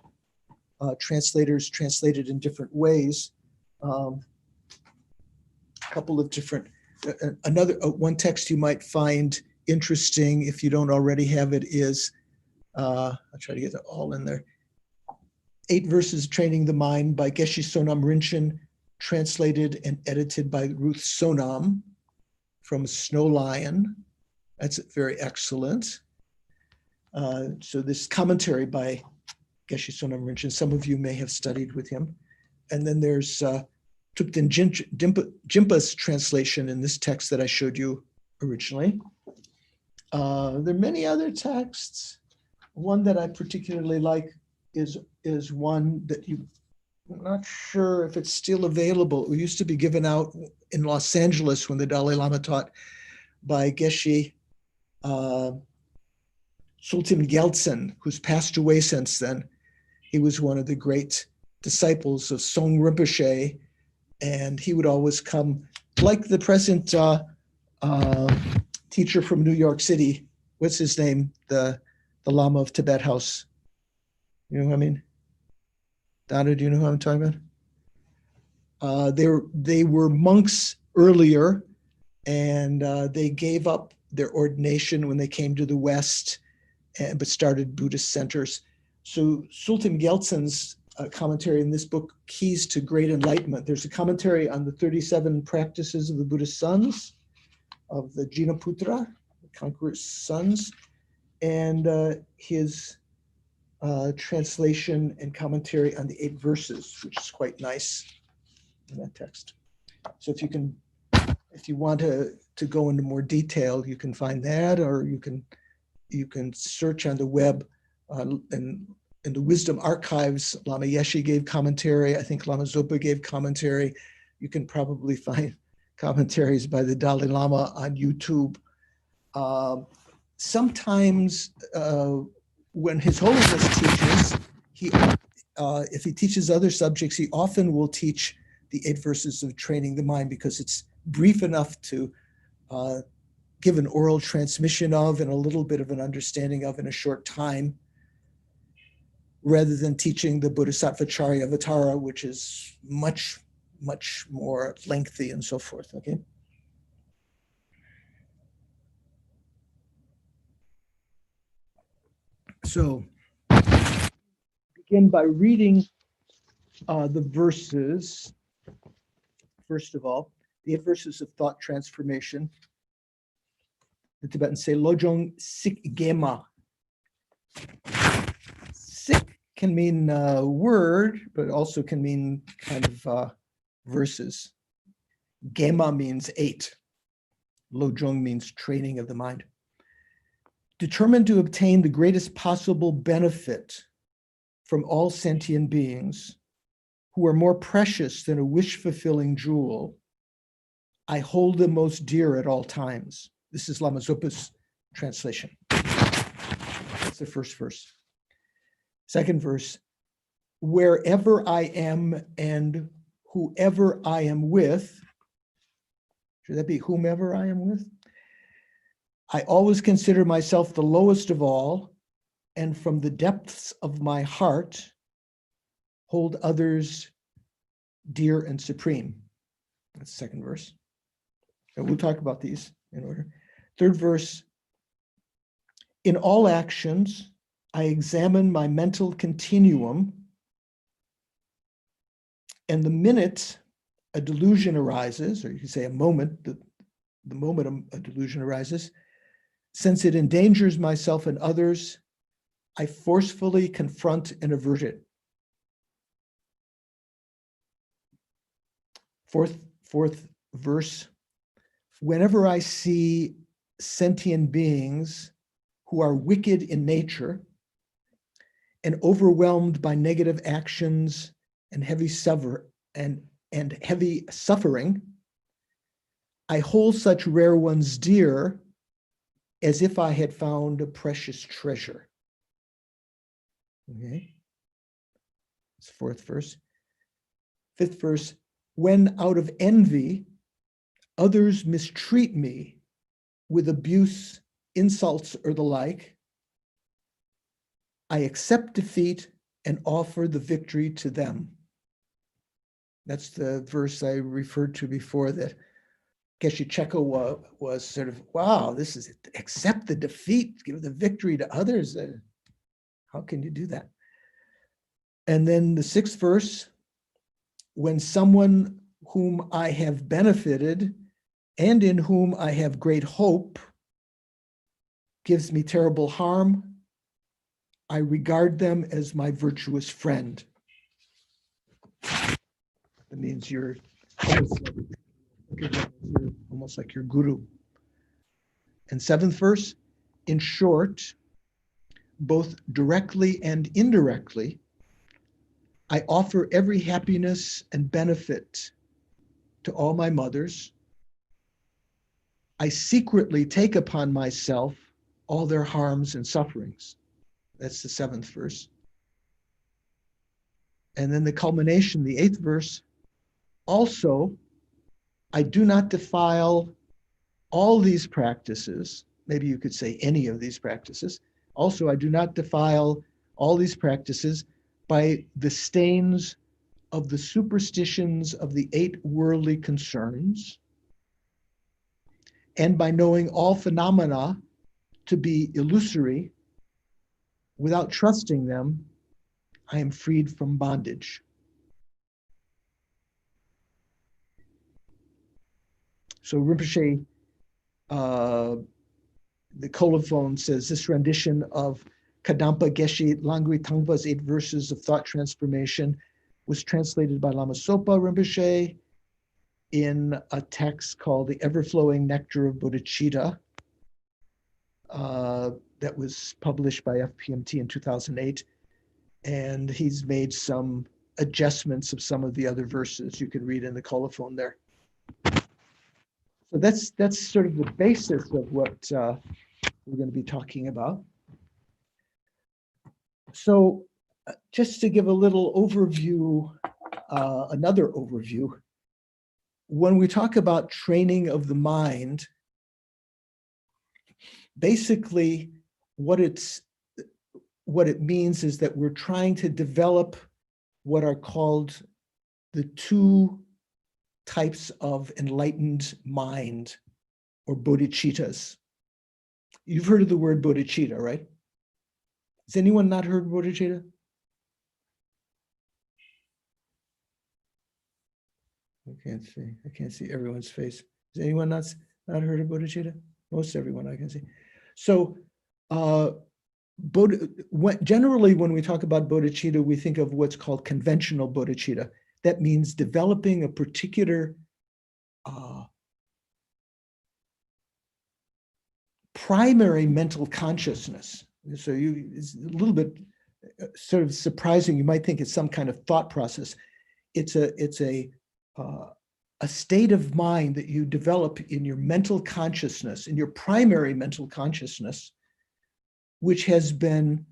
[SPEAKER 5] translators translated in different ways. A couple of different, one text you might find interesting if you don't already have it is, I'll try to get it all in there. 8 Verses Training the Mind by Geshe Sonam Rinchen, translated and edited by Ruth Sonam from Snow Lion. That's very excellent. So this commentary by Geshe Sonam Rinchen, some of you may have studied with him. And then there's Thupten Jinpa's translation in this text that I showed you originally. There are many other texts. One that I particularly like is one that I'm not sure if it's still available. It used to be given out in Los Angeles when the Dalai Lama taught by Geshe Sultan Gyaltsen, who's passed away since then. He was one of the great disciples of Song Rinpoche, and he would always come, like the present teacher from New York City. What's his name? The Lama of Tibet House. You know what I mean? Donna, do you know who I'm talking about? They were monks earlier, and they gave up their ordination when they came to the West, but started Buddhist centers. So Sultan Gyaltsen's commentary in this book, Keys to Great Enlightenment. There's a commentary on the 37 practices of the Buddhist sons, of the Jinaputra, the conqueror's sons, and his translation and commentary on the 8 verses, which is quite nice in that text. So if you want to go into more detail, you can find that, or you can search on the web in the Wisdom Archives. Lama Yeshe gave commentary. I think Lama Zopa gave commentary. You can probably find commentaries by the Dalai Lama on YouTube. Sometimes when His Holiness teaches, if he teaches other subjects, he often will teach the 8 verses of training the mind because it's brief enough to give an oral transmission of and a little bit of an understanding of in a short time, rather than teaching the Bodhisattva Charyavatara, which is much, much more lengthy and so forth, okay? So, begin by reading the verses. First of all, the 8 verses of thought transformation. The Tibetans say, Lojong Sik Gema. Sik can mean word, but also can mean kind of verses. Gema means 8. Lojong means training of the mind. Determined to obtain the greatest possible benefit from all sentient beings who are more precious than a wish-fulfilling jewel, I hold them most dear at all times. This is Lama Zopa's translation. That's the first verse. Second verse, wherever I am and whoever I am with, should that be whomever I am with? I always consider myself the lowest of all, and from the depths of my heart, hold others dear and supreme. That's the second verse. And we'll talk about these in order. Third verse, in all actions, I examine my mental continuum, and the minute a delusion arises, or you can say a moment, the moment a delusion arises, since it endangers myself and others, I forcefully confront and avert it. Fourth verse, whenever I see sentient beings who are wicked in nature and overwhelmed by negative actions and heavy suffering, I hold such rare ones dear as if I had found a precious treasure. Okay. It's fourth verse. Fifth verse, when out of envy, others mistreat me with abuse, insults, or the like, I accept defeat and offer the victory to them. That's the verse I referred to before that Geshe Cheko was sort of, wow, this is accept the defeat, give the victory to others. How can you do that? And then the sixth verse, when someone whom I have benefited and in whom I have great hope gives me terrible harm, I regard them as my virtuous friend. That means you're almost like your guru. And seventh verse, in short, both directly and indirectly, I offer every happiness and benefit to all my mothers. I secretly take upon myself all their harms and sufferings. That's the seventh verse. And then the culmination, the eighth verse, also, I do not defile all these practices. Maybe you could say any of these practices. Also, I do not defile all these practices by the stains of the superstitions of the 8 worldly concerns, and by knowing all phenomena to be illusory, without trusting them, I am freed from bondage. So Rinpoche, the colophon says, this rendition of Kadampa Geshe Langri Tangpa's 8 verses of thought transformation was translated by Lama Sopa Rinpoche in a text called The Ever-Flowing Nectar of Bodhicitta that was published by FPMT in 2008. And he's made some adjustments of some of the other verses you can read in the colophon there. So that's sort of the basis of what we're going to be talking about. So just to give a little overview, another overview, when we talk about training of the mind, basically what it means is that we're trying to develop what are called the 2 types of enlightened mind, or bodhicittas. You've heard of the word bodhicitta, right? Has anyone not heard bodhicitta? I can't see everyone's face. Has anyone not heard of bodhicitta? Most everyone I can see. So generally when we talk about bodhicitta, we think of what's called conventional bodhicitta. That means developing a particular primary mental consciousness. So it's a little bit sort of surprising. You might think it's some kind of thought process. It's a state of mind that you develop in your mental consciousness, in your primary mental consciousness, which has been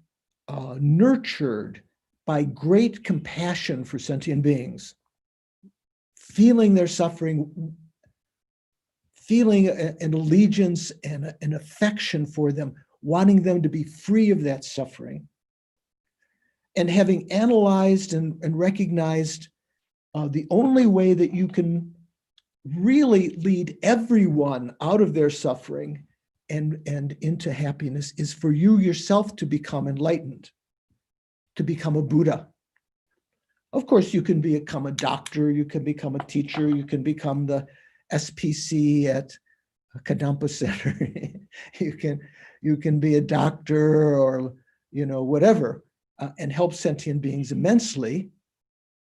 [SPEAKER 5] nurtured by great compassion for sentient beings, feeling their suffering, feeling an allegiance and an affection for them, wanting them to be free of that suffering, and having analyzed and recognized the only way that you can really lead everyone out of their suffering and into happiness is for you yourself to become enlightened, to become a Buddha. Of course, you can become a doctor, you can become a teacher, you can become the SPC at Kadampa Center. you can be a doctor or whatever, and help sentient beings immensely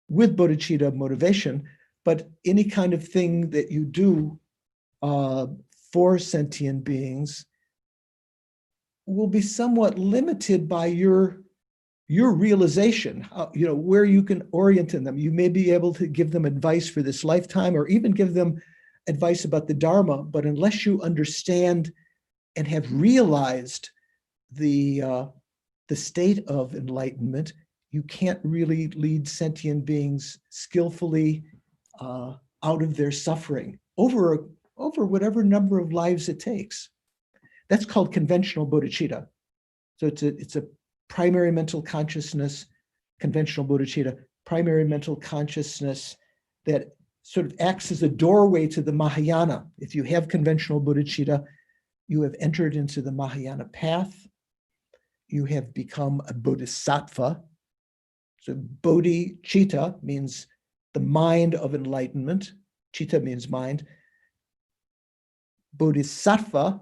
[SPEAKER 5] with bodhicitta motivation. But any kind of thing that you do for sentient beings will be somewhat limited by your realization, where you can orient in them. You may be able to give them advice for this lifetime or even give them advice about the Dharma, but unless you understand and have realized the state of enlightenment, you can't really lead sentient beings skillfully out of their suffering over whatever number of lives it takes. That's called conventional bodhicitta. So it's a primary mental consciousness, conventional bodhicitta, primary mental consciousness that sort of acts as a doorway to the Mahayana. If you have conventional bodhicitta, you have entered into the Mahayana path. You have become a bodhisattva. So bodhicitta means the mind of enlightenment. Chitta means mind. Bodhisattva,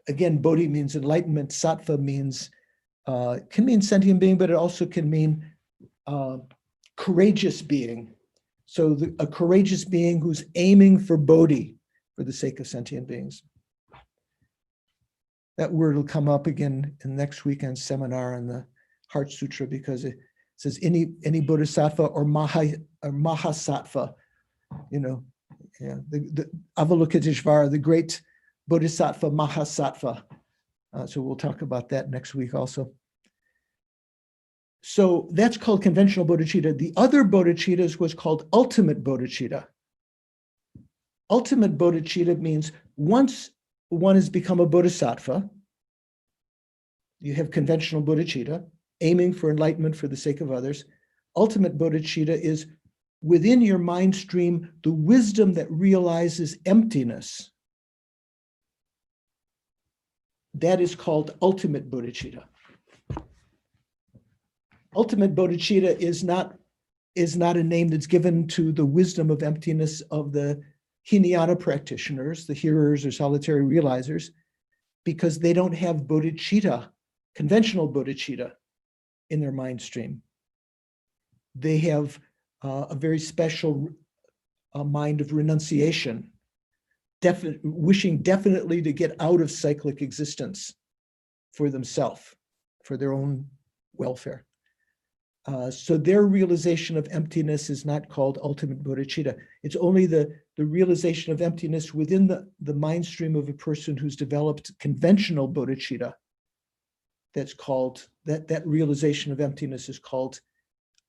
[SPEAKER 5] again, bodhi means enlightenment. Sattva means, can mean sentient being, but it also can mean courageous being. So a courageous being who's aiming for bodhi for the sake of sentient beings. That word will come up again in next weekend's seminar in the Heart Sutra, because it says any bodhisattva or mahasattva, the Avalokiteshvara, the great bodhisattva, mahasattva. So we'll talk about that next week also. So that's called conventional bodhicitta. The other bodhicittas was called ultimate bodhicitta. Ultimate bodhicitta means once one has become a bodhisattva, you have conventional bodhicitta, aiming for enlightenment for the sake of others. Ultimate bodhicitta is within your mind stream, the wisdom that realizes emptiness. That is called ultimate bodhicitta. Ultimate bodhicitta is not a name that's given to the wisdom of emptiness of the Hinayana practitioners, the hearers or solitary realizers, because they don't have bodhicitta, conventional bodhicitta, in their mind stream. They have a very special mind of renunciation, wishing definitely to get out of cyclic existence for themselves, for their own welfare. So their realization of emptiness is not called ultimate bodhicitta. It's only the realization of emptiness within the mind stream of a person who's developed conventional bodhicitta. That's called, that realization of emptiness is called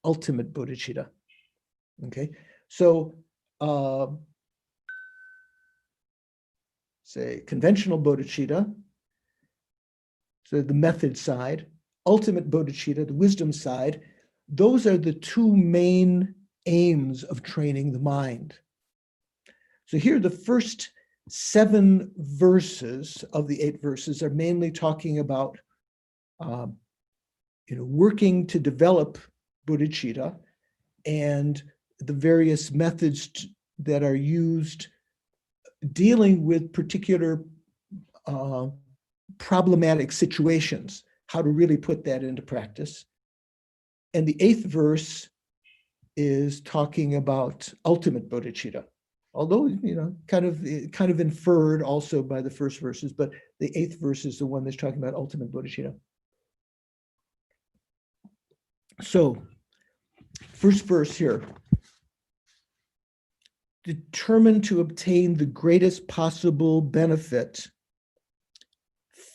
[SPEAKER 5] ultimate bodhicitta. Okay, so say conventional bodhicitta, so the method side, ultimate bodhicitta, the wisdom side, those are the two main aims of training the mind. So here, the first 7 verses of the 8 verses are mainly talking about working to develop bodhicitta and the various methods that are used dealing with particular problematic situations, how to really put that into practice. And the 8th verse is talking about ultimate bodhicitta, although, kind of inferred also by the first verses, but the 8th verse is the one that's talking about ultimate bodhicitta. So, first verse here. Determined to obtain the greatest possible benefit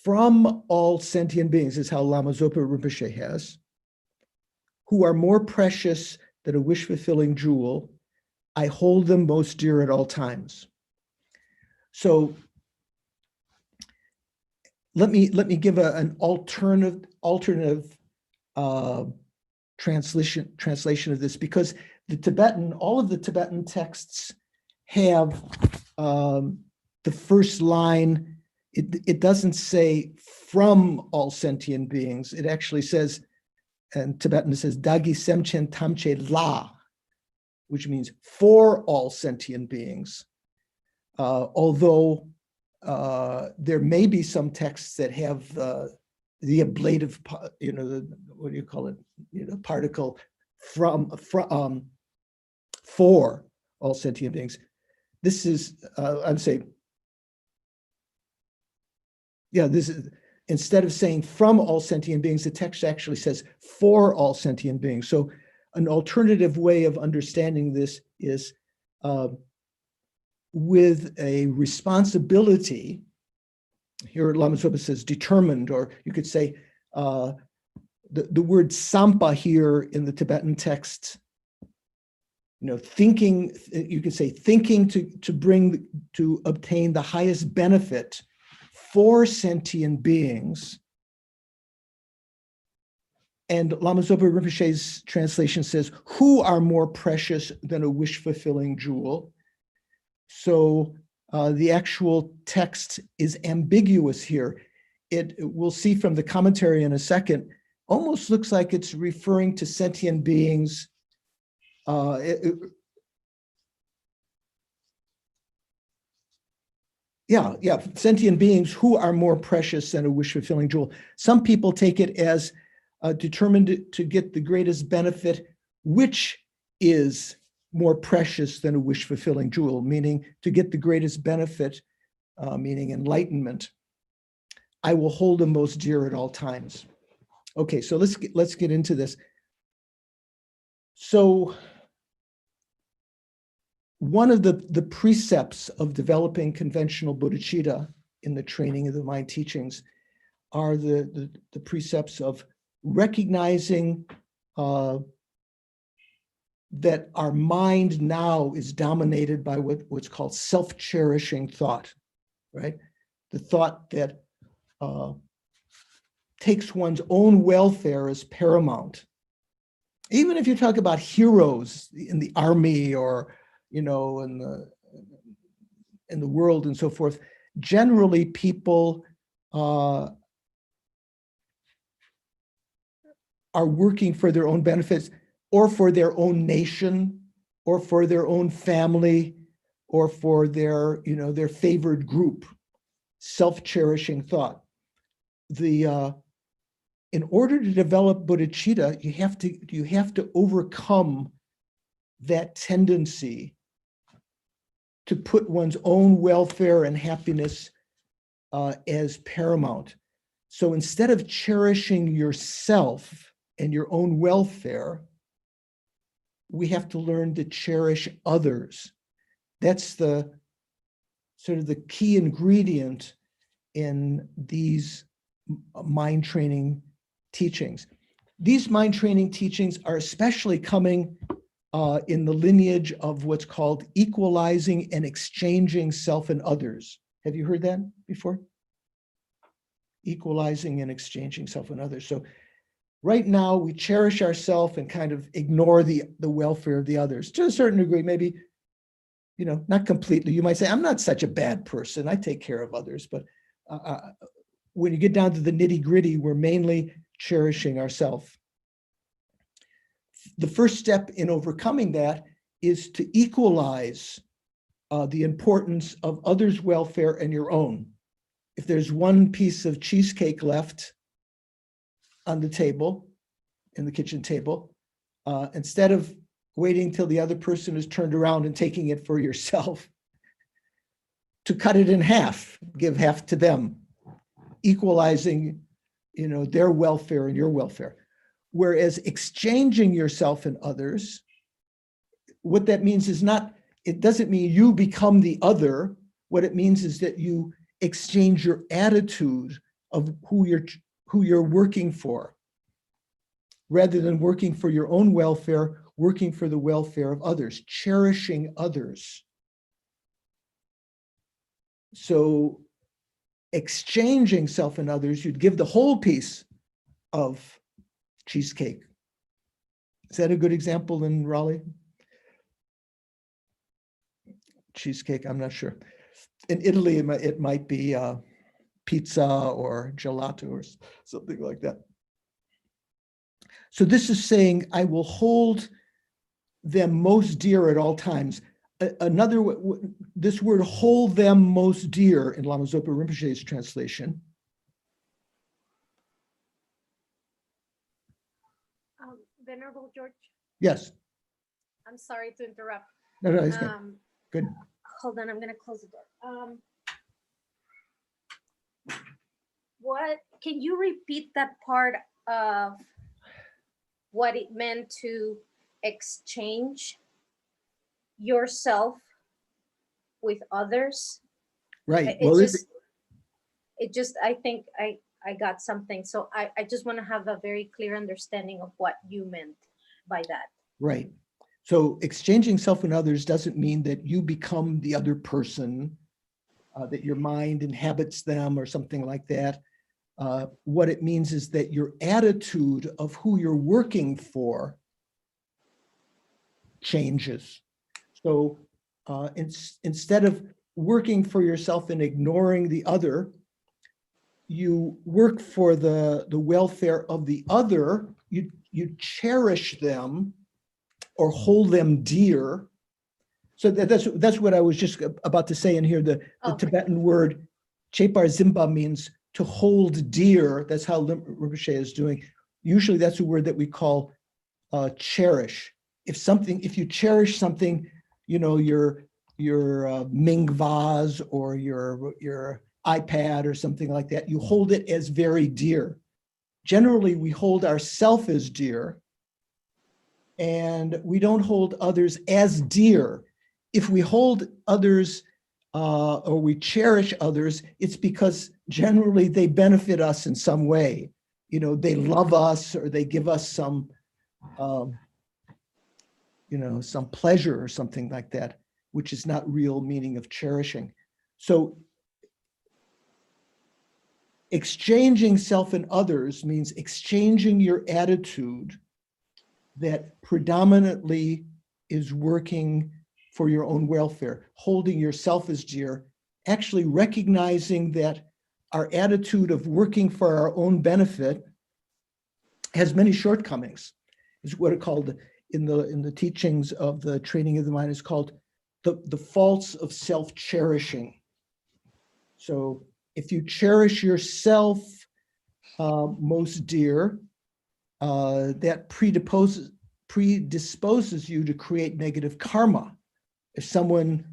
[SPEAKER 5] from all sentient beings, is how Lama Zopa Rinpoche has, who are more precious than a wish-fulfilling jewel. I hold them most dear at all times. So let me give an alternative translation of this, because all of the Tibetan texts have the first line. It doesn't say from all sentient beings. It actually says, in Tibetan, it says Dagi Semchen Tamche La, which means for all sentient beings. Although there may be some texts that have the ablative, what do you call it? Particle from for all sentient beings. This is, I'd say, this is, instead of saying from all sentient beings, the text actually says for all sentient beings. So an alternative way of understanding this is with a responsibility here Lama Zopa says determined, or you could say the word sampa here in the Tibetan text, thinking, you could say thinking to obtain the highest benefit for sentient beings. And Lama Zopa Rinpoche's translation says, who are more precious than a wish-fulfilling jewel? So the actual text is ambiguous here. We'll see from the commentary in a second, almost looks like it's referring to sentient beings. Sentient beings who are more precious than a wish-fulfilling jewel. Some people take it as determined to get the greatest benefit, which is more precious than a wish-fulfilling jewel, meaning to get the greatest benefit, meaning enlightenment. I will hold them most dear at all times. Okay, so let's get into this. So one of the precepts of developing conventional bodhicitta in the training of the mind teachings are the precepts of recognizing that our mind now is dominated by what's called self-cherishing thought, right? The thought that takes one's own welfare as paramount. Even if you talk about heroes in the army or, in the world and so forth, generally people are working for their own benefits or for their own nation or for their own family or for their favored group. Self-cherishing thought. In order to develop bodhicitta, you have to overcome that tendency to put one's own welfare and happiness as paramount. So instead of cherishing yourself and your own welfare, we have to learn to cherish others. That's the sort of the key ingredient in these mind training teachings. These mind training teachings are especially coming in the lineage of what's called equalizing and exchanging self and others. Have you heard that before? Equalizing and exchanging self and others. So right now we cherish ourselves and kind of ignore the welfare of the others to a certain degree, maybe, not completely. You might say, I'm not such a bad person. I take care of others. But when you get down to the nitty gritty, we're mainly cherishing ourselves. The first step in overcoming that is to equalize the importance of others' welfare and your own. If there's one piece of cheesecake left on the table, in the kitchen table, instead of waiting till the other person is turned around and taking it for yourself, to cut it in half, give half to them, equalizing, their welfare and your welfare. Whereas exchanging yourself and others, what that means is it doesn't mean you become the other. What it means is that you exchange your attitude of who you're working for. Rather than working for your own welfare, working for the welfare of others, cherishing others. So exchanging self and others, you'd give the whole piece of cheesecake. Is that a good example in Raleigh? Cheesecake, I'm not sure. In Italy, it might be pizza or gelato or something like that. So this is saying, I will hold them most dear at all times. This word hold them most dear in Lama Zopa Rinpoche's translation.
[SPEAKER 6] Venerable George,
[SPEAKER 5] Yes.
[SPEAKER 6] I'm sorry to interrupt.
[SPEAKER 5] No, it's good. Good.
[SPEAKER 6] Hold on, I'm gonna close the door. What, can you repeat that part of what it meant to exchange yourself with others?
[SPEAKER 5] Right.
[SPEAKER 6] It's just, it just, I think I got something. So I just want to have a very clear understanding of what you meant by that.
[SPEAKER 5] Right. So exchanging self and others doesn't mean that you become the other person, that your mind inhabits them or something like that. What it means is that your attitude of who you're working for changes. So instead of working for yourself and ignoring the other, you work for the welfare of the other. You cherish them or hold them dear. So that's what I was just about to say in here. The
[SPEAKER 6] Okay.
[SPEAKER 5] Tibetan word chepar zimba means to hold dear. That's how Rinpoche is doing. Usually that's a word that we call cherish. If you cherish something, you know, your Ming vase or your iPad or something like that, you hold it as very dear. Generally, we hold ourself as dear, and we don't hold others as dear. If we hold others or we cherish others, it's because generally they benefit us in some way. You know, they love us or they give us some, some pleasure or something like that, which is not real meaning of cherishing. So exchanging self and others means exchanging your attitude that predominantly is working for your own welfare, holding yourself as dear, actually recognizing that our attitude of working for our own benefit has many shortcomings. It's what it called in the teachings of the training of the mind is called the faults of self-cherishing. So if you cherish yourself most dear, that predisposes you to create negative karma. If someone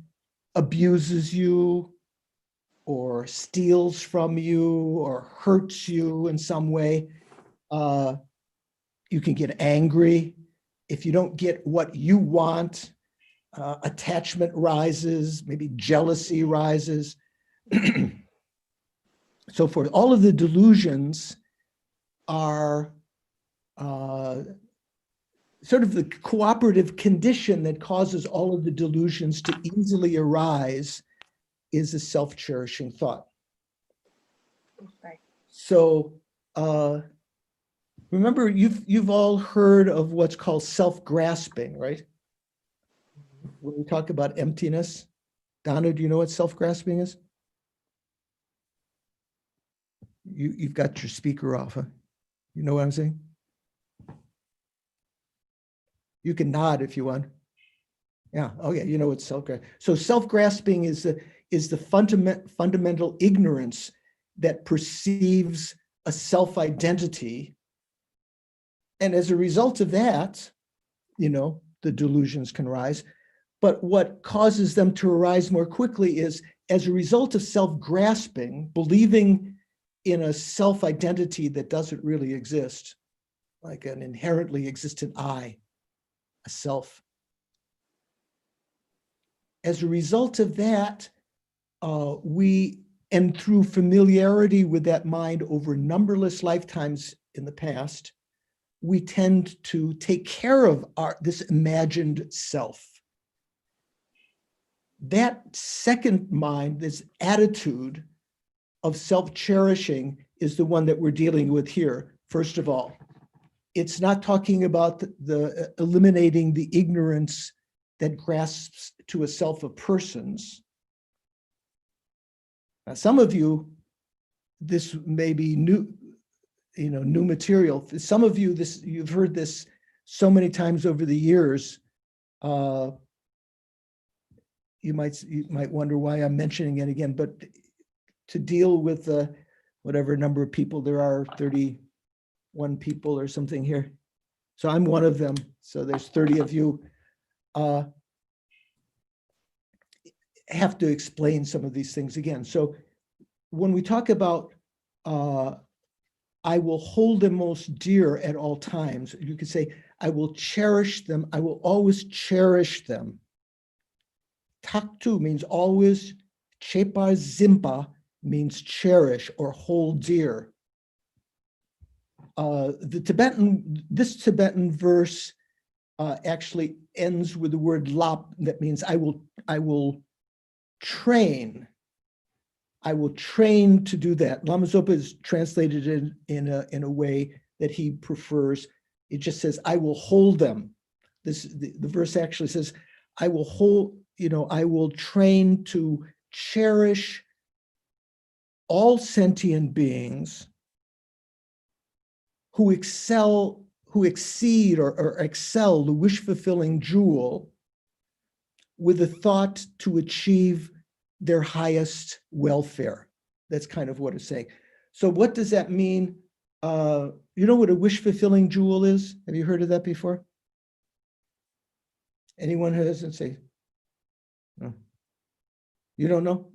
[SPEAKER 5] abuses you or steals from you or hurts you in some way, you can get angry. If you don't get what you want, attachment rises, maybe jealousy rises. So forth. All of the delusions are sort of the cooperative condition that causes all of the delusions to easily arise is a self-cherishing thought.
[SPEAKER 6] Okay.
[SPEAKER 5] So remember, you've all heard of what's called self-grasping, right? When we talk about emptiness. Donna, do you know what self-grasping is? You've got your speaker off, huh? You know what I'm saying? You can nod if you want. Yeah, okay, you know what self-grasping. So self-grasping is the fundamental ignorance that perceives a self-identity. And as a result of that, the delusions can rise. But what causes them to arise more quickly is as a result of self-grasping, believing in a self-identity that doesn't really exist, like an inherently existent I, a self. As a result of that, and through familiarity with that mind over numberless lifetimes in the past, we tend to take care of this imagined self. That second mind, this attitude of self-cherishing, is the one that we're dealing with here. First of all, it's not talking about the eliminating the ignorance that grasps to a self of persons. Now, some of you, this may be new, new material. Some of you, you've heard this so many times over the years. You might wonder why I'm mentioning it again, but to deal with whatever number of people there are, 31 people or something here. So I'm one of them. So there's 30 of you. Have to explain some of these things again. So when we talk about I will hold them most dear at all times, you could say, I will cherish them. I will always cherish them. Taktu means always. Chepa zimpa means cherish or hold dear. This Tibetan verse actually ends with the word lap, that means I will train. I will train to do that. Lama Zopa is translated in a way that he prefers. It just says, I will hold them. The verse actually says, I will hold, I will train to cherish all sentient beings who exceed or excel the wish-fulfilling jewel with a thought to achieve their highest welfare. That's kind of what it's saying. So what does that mean? You know what a wish-fulfilling jewel is? Have you heard of that before? Anyone who doesn't say? No. You don't know?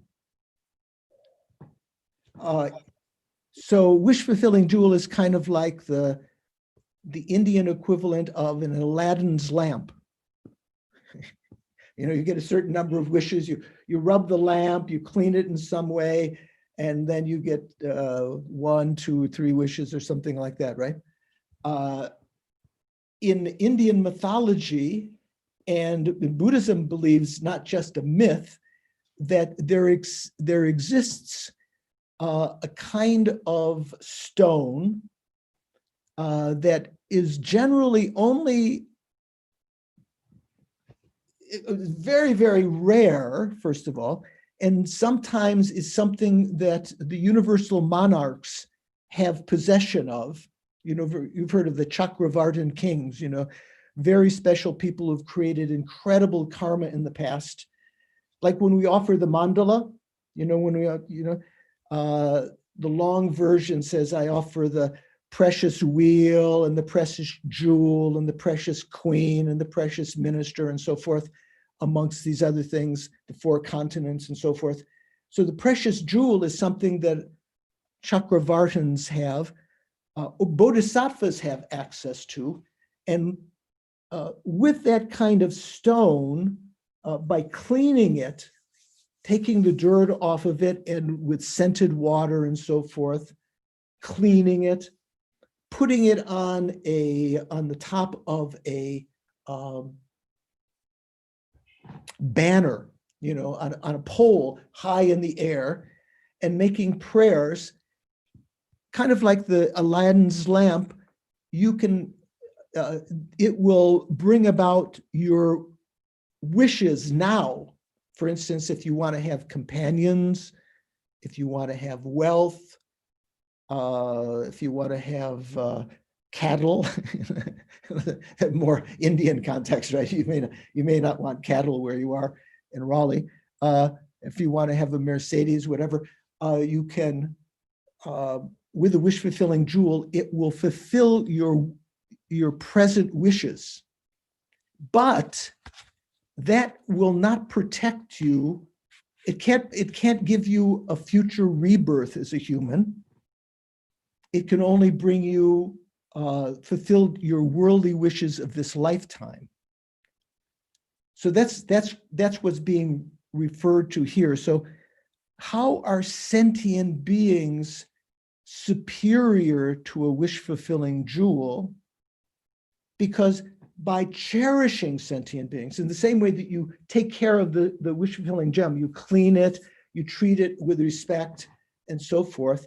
[SPEAKER 5] So wish-fulfilling jewel is kind of like the Indian equivalent of an Aladdin's lamp. You get a certain number of wishes, you rub the lamp, you clean it in some way, and then you get 1, 2, 3 wishes or something like that, right? In Indian mythology, and Buddhism believes not just a myth, that there exists a kind of stone that is generally only very, very rare, first of all, and sometimes is something that the universal monarchs have possession of. You've heard of the Chakravartin kings, very special people who've created incredible karma in the past. Like when we offer the mandala, the long version says, I offer the precious wheel and the precious jewel and the precious queen and the precious minister and so forth, amongst these other things, the 4 continents and so forth. So the precious jewel is something that Chakravartins have, bodhisattvas have access to. And with that kind of stone, by cleaning it, taking the dirt off of it and with scented water and so forth, cleaning it, putting it on the top of a banner, on a pole high in the air, and making prayers, kind of like the Aladdin's lamp. You can, it will bring about your wishes now. For instance, if you want to have companions, if you want to have wealth, if you want to have cattle, more Indian context, right? You may not want cattle where you are in Raleigh. If you want to have a Mercedes, whatever, you can, with a wish-fulfilling jewel, it will fulfill your present wishes. But that will not protect you. It can't give you a future rebirth as a human. It can only bring you, fulfill your worldly wishes of this lifetime. So that's what's being referred to here. So how are sentient beings superior to a wish-fulfilling jewel? Because by cherishing sentient beings, in the same way that you take care of the wish-fulfilling gem, you clean it, you treat it with respect, and so forth,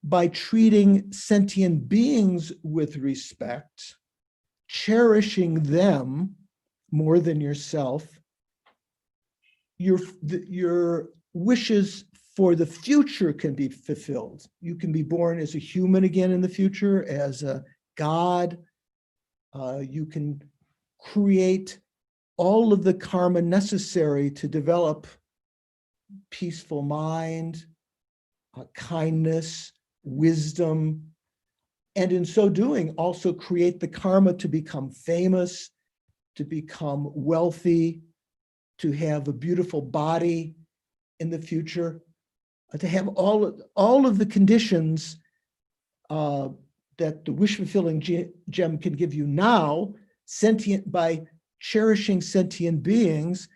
[SPEAKER 5] by treating sentient beings with respect, cherishing them more than yourself, your wishes for the future can be fulfilled. You can be born as a human again in the future, as a god. You can create all of the karma necessary to develop peaceful mind, kindness, wisdom, and in so doing, also create the karma to become famous, to become wealthy, to have a beautiful body in the future, to have all of the conditions that the wish-fulfilling gem can give you now, by cherishing sentient beings.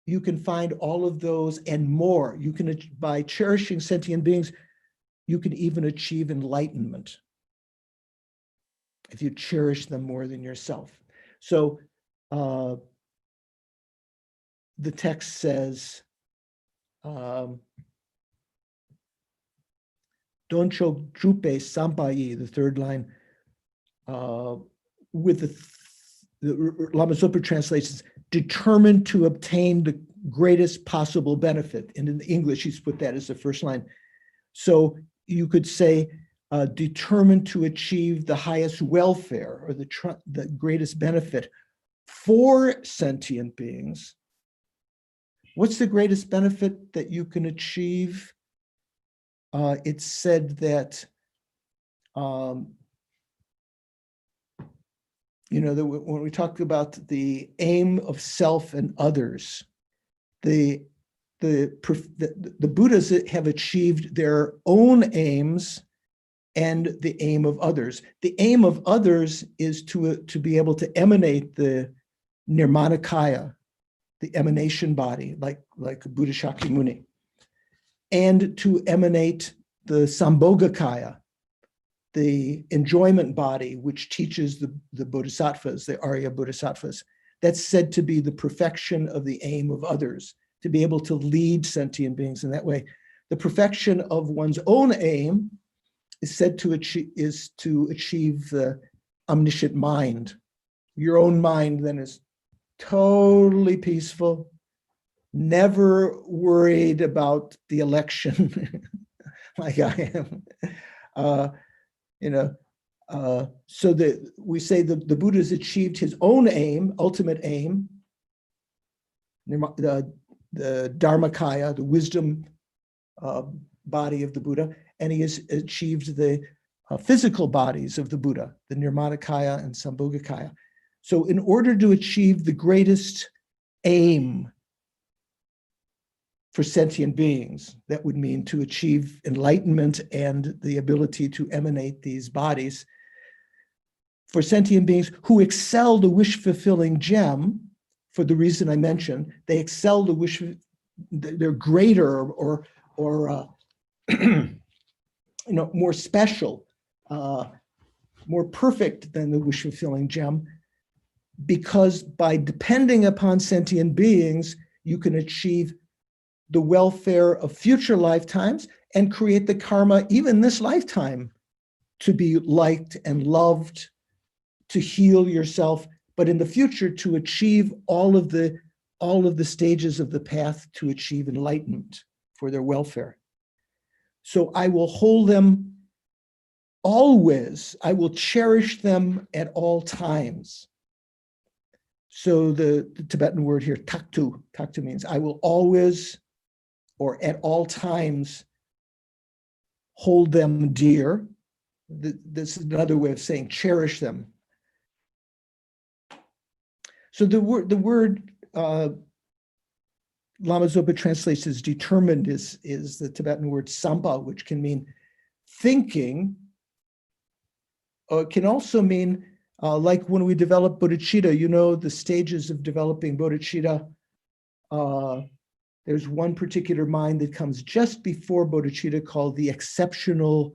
[SPEAKER 5] you can find all of those and more. You can, by cherishing sentient beings, you can even achieve enlightenment if you cherish them more than yourself. So the text says, Doncho Drupe Sampayi, the third line, with the Lama Zopa translations, determined to obtain the greatest possible benefit. And in English, he's put that as the first line. So you could say, determined to achieve the highest welfare or the greatest benefit for sentient beings. What's the greatest benefit that you can achieve? It's said that, when we talk about the aim of self and others, the Buddhas have achieved their own aims and the aim of others. The aim of others is to be able to emanate the Nirmanakaya, the emanation body, like Buddha Shakyamuni, and to emanate the Sambhogakaya, the enjoyment body, which teaches the bodhisattvas, the Arya bodhisattvas. That's said to be the perfection of the aim of others, to be able to lead sentient beings in that way. The perfection of one's own aim is said to achieve the omniscient mind. Your own mind then is totally peaceful, never worried about the election like I am. So that we say the Buddha's achieved his own aim, ultimate aim, the Dharmakaya, the wisdom body of the Buddha, and he has achieved the physical bodies of the Buddha, the Nirmanakaya and Sambhogakaya. So in order to achieve the greatest aim for sentient beings, that would mean to achieve enlightenment and the ability to emanate these bodies, for sentient beings who excel the wish-fulfilling gem, for the reason I mentioned, they excel the wish, they're greater or more special, more perfect than the wish-fulfilling gem, because by depending upon sentient beings, you can achieve the welfare of future lifetimes and create the karma even this lifetime to be liked and loved, to heal yourself, but in the future to achieve all of the stages of the path to achieve enlightenment for their welfare. So I will hold them always, I will cherish them at all times. So the Tibetan word here, taktu means I will always or at all times hold them dear. This is another way of saying cherish them. So the word Lama Zopa translates as determined is the Tibetan word sampa, which can mean thinking. It can also mean, like when we develop bodhicitta, the stages of developing bodhicitta. There's one particular mind that comes just before bodhicitta called the exceptional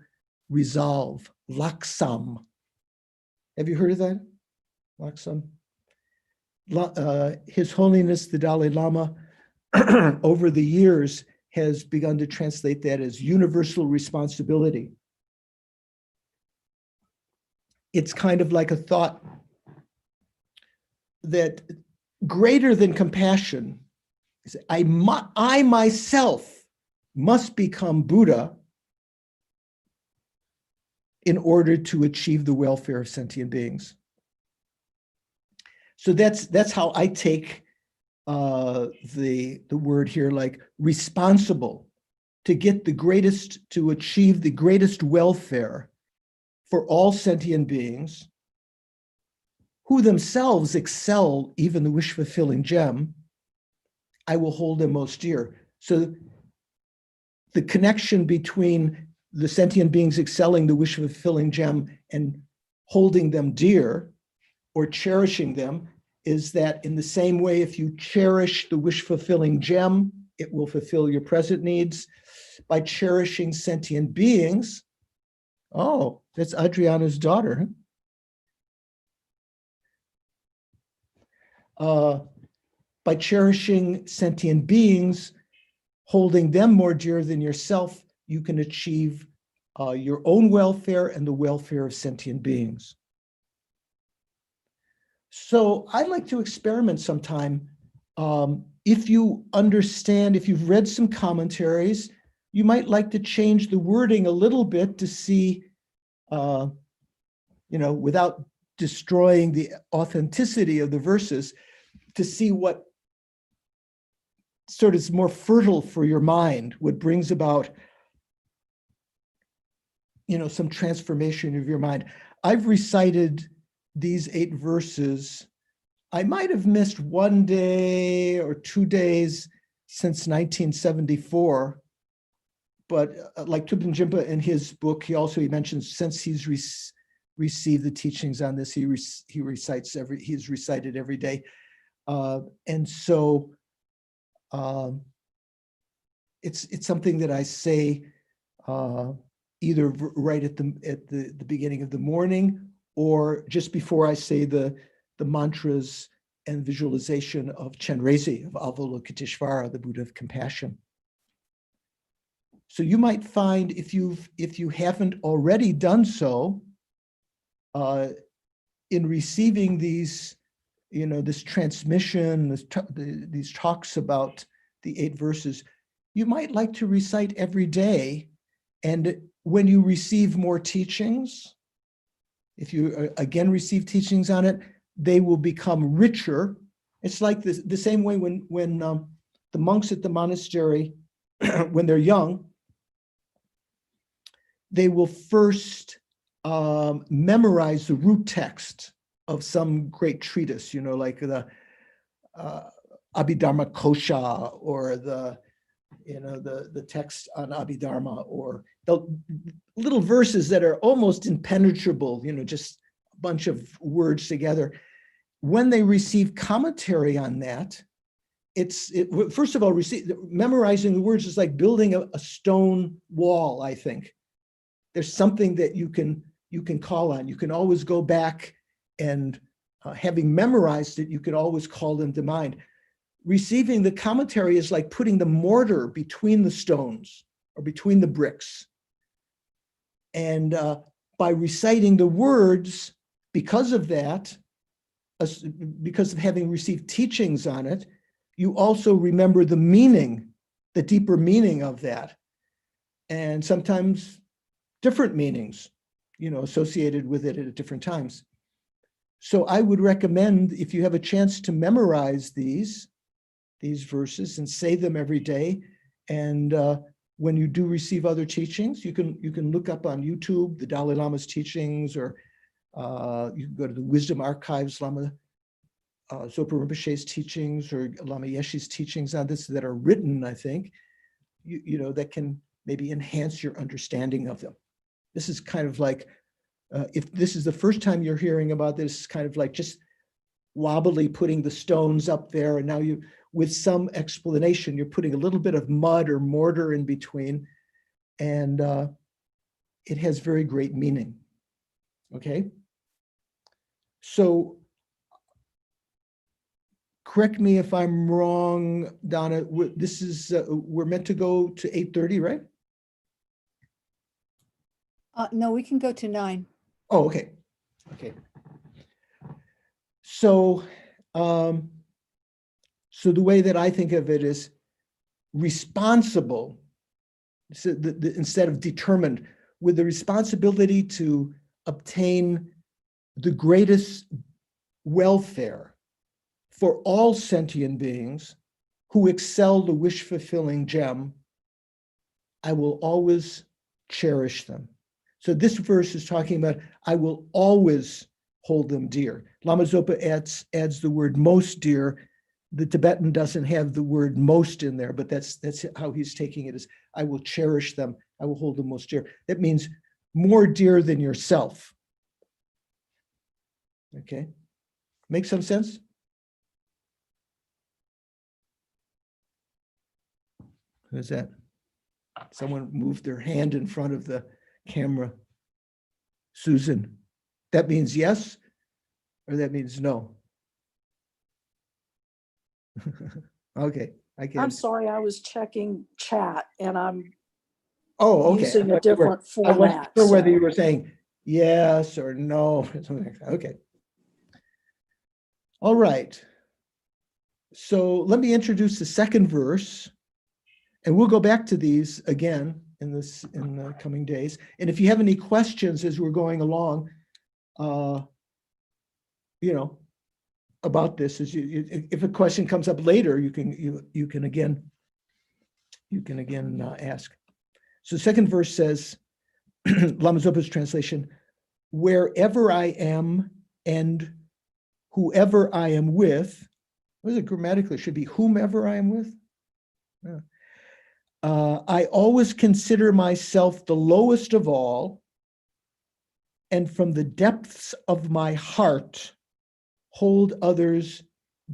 [SPEAKER 5] resolve, laksam. Have you heard of that? Laksam. His Holiness the Dalai Lama, over the years, has begun to translate that as universal responsibility. It's kind of like a thought that greater than compassion, I myself must become Buddha in order to achieve the welfare of sentient beings. So that's how I take the word here, like responsible, to achieve the greatest welfare for all sentient beings who themselves excel even the wish-fulfilling gem. I will hold them most dear. So the connection between the sentient beings excelling the wish-fulfilling gem and holding them dear or cherishing them is that in the same way, if you cherish the wish-fulfilling gem, it will fulfill your present needs. By cherishing sentient beings, oh, that's Adriana's daughter. By cherishing sentient beings, holding them more dear than yourself, you can achieve your own welfare and the welfare of sentient beings. So I'd like to experiment sometime. If you understand, if you've read some commentaries, you might like to change the wording a little bit to see, without destroying the authenticity of the verses, to see what sort of is more fertile for your mind, what brings about, some transformation of your mind. I've recited these 8 verses. I might have missed 1 day or 2 days since 1974, but like Thubten Jinpa in his book, he mentions since he's received the teachings on this, he's recited every day. And so it's something that I say either right at the beginning of the morning or just before I say the mantras and visualization of Chenrezig, of Avalokiteshvara, the Buddha of compassion. So you might find if you haven't already done so, in receiving these, this transmission, these talks about the 8 verses, you might like to recite every day. And when you receive more teachings, if you again receive teachings on it, they will become richer. It's like the same way when the monks at the monastery, when they're young, they will first memorize the root text of some great treatise, like the Abhidharma Kosha, or the text on Abhidharma, or the little verses that are almost impenetrable, just a bunch of words together. When they receive commentary on that, first of all, memorizing the words is like building a stone wall, I think. There's something that you can call on. You can always go back and having memorized it, you can always call them to mind. Receiving the commentary is like putting the mortar between the stones or between the bricks. And by reciting the words, because of that, because of having received teachings on it, you also remember the meaning, the deeper meaning of that. And sometimes different meanings, associated with it at different times. So I would recommend, if you have a chance, to memorize these verses and say them every day. And when you do receive other teachings, you can look up on YouTube the Dalai Lama's teachings, or you can go to the Wisdom Archives, Lama Zopa Rinpoche's teachings, or Lama Yeshe's teachings on this that are written, I think, that can maybe enhance your understanding of them. This is kind of like, if this is the first time you're hearing about this, kind of like just wobbly putting the stones up there, and now with some explanation, you're putting a little bit of mud or mortar in between, and it has very great meaning. Okay? So correct me if I'm wrong, Donna, this is, we're meant to go to 8:30, right?
[SPEAKER 1] No, we can go to 9.
[SPEAKER 5] Oh, okay. Okay. So, so the way that I think of it is responsible, so instead of determined, with the responsibility to obtain the greatest welfare for all sentient beings who excel the wish-fulfilling gem, I will always cherish them. So this verse is talking about, I will always hold them dear. Lama Zopa adds the word most dear. The Tibetan doesn't have the word most in there, but that's how he's taking it, is I will cherish them. I will hold them most dear. That means more dear than yourself. Okay, make some sense? Who's that? Someone moved their hand in front of the camera. Susan, that means yes, or that means no? Okay, I
[SPEAKER 7] I'm
[SPEAKER 5] can.
[SPEAKER 7] sorry, I was checking chat and I'm
[SPEAKER 5] Oh, okay.
[SPEAKER 7] using
[SPEAKER 5] I
[SPEAKER 7] a
[SPEAKER 5] thought you were-
[SPEAKER 7] different
[SPEAKER 5] I wasn't
[SPEAKER 7] format.
[SPEAKER 5] sure whether
[SPEAKER 7] so-
[SPEAKER 5] you were saying yes or no, or something like that. Okay. All right. So let me introduce the second verse, and we'll go back to these again in the coming days. And if you have any questions as we're going along, you know, about this, if a question comes up later, you can again ask. So second verse says, Lama Zopa's translation, wherever I am and whoever I am with. What is it grammatically? It should be whomever I am with. Yeah. I always consider myself the lowest of all, and from the depths of my heart, hold others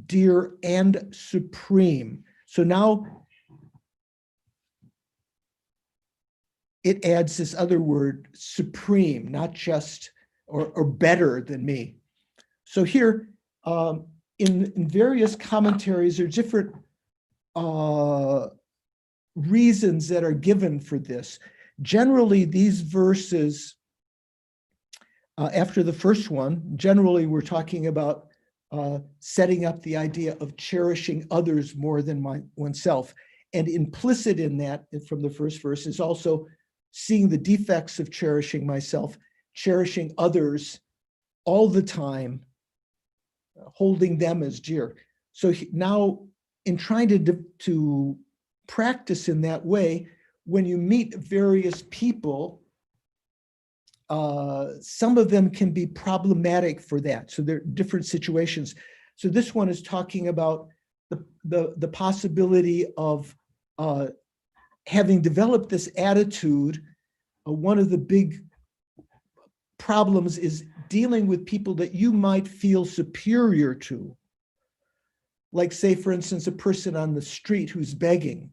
[SPEAKER 5] dear and supreme. So now it adds this other word, supreme, not just or better than me. So here, in various commentaries, there are different reasons that are given for this. Generally, these verses, after the first one, generally we're talking about setting up the idea of cherishing others more than oneself. And implicit in that, from the first verse, is also seeing the defects of cherishing myself, cherishing others all the time, holding them as dear. So now, in trying to practice in that way, when you meet various people, some of them can be problematic for that. So there are different situations. So this one is talking about the possibility of having developed this attitude. One of the big problems is dealing with people that you might feel superior to. Like, say, for instance, a person on the street who's begging.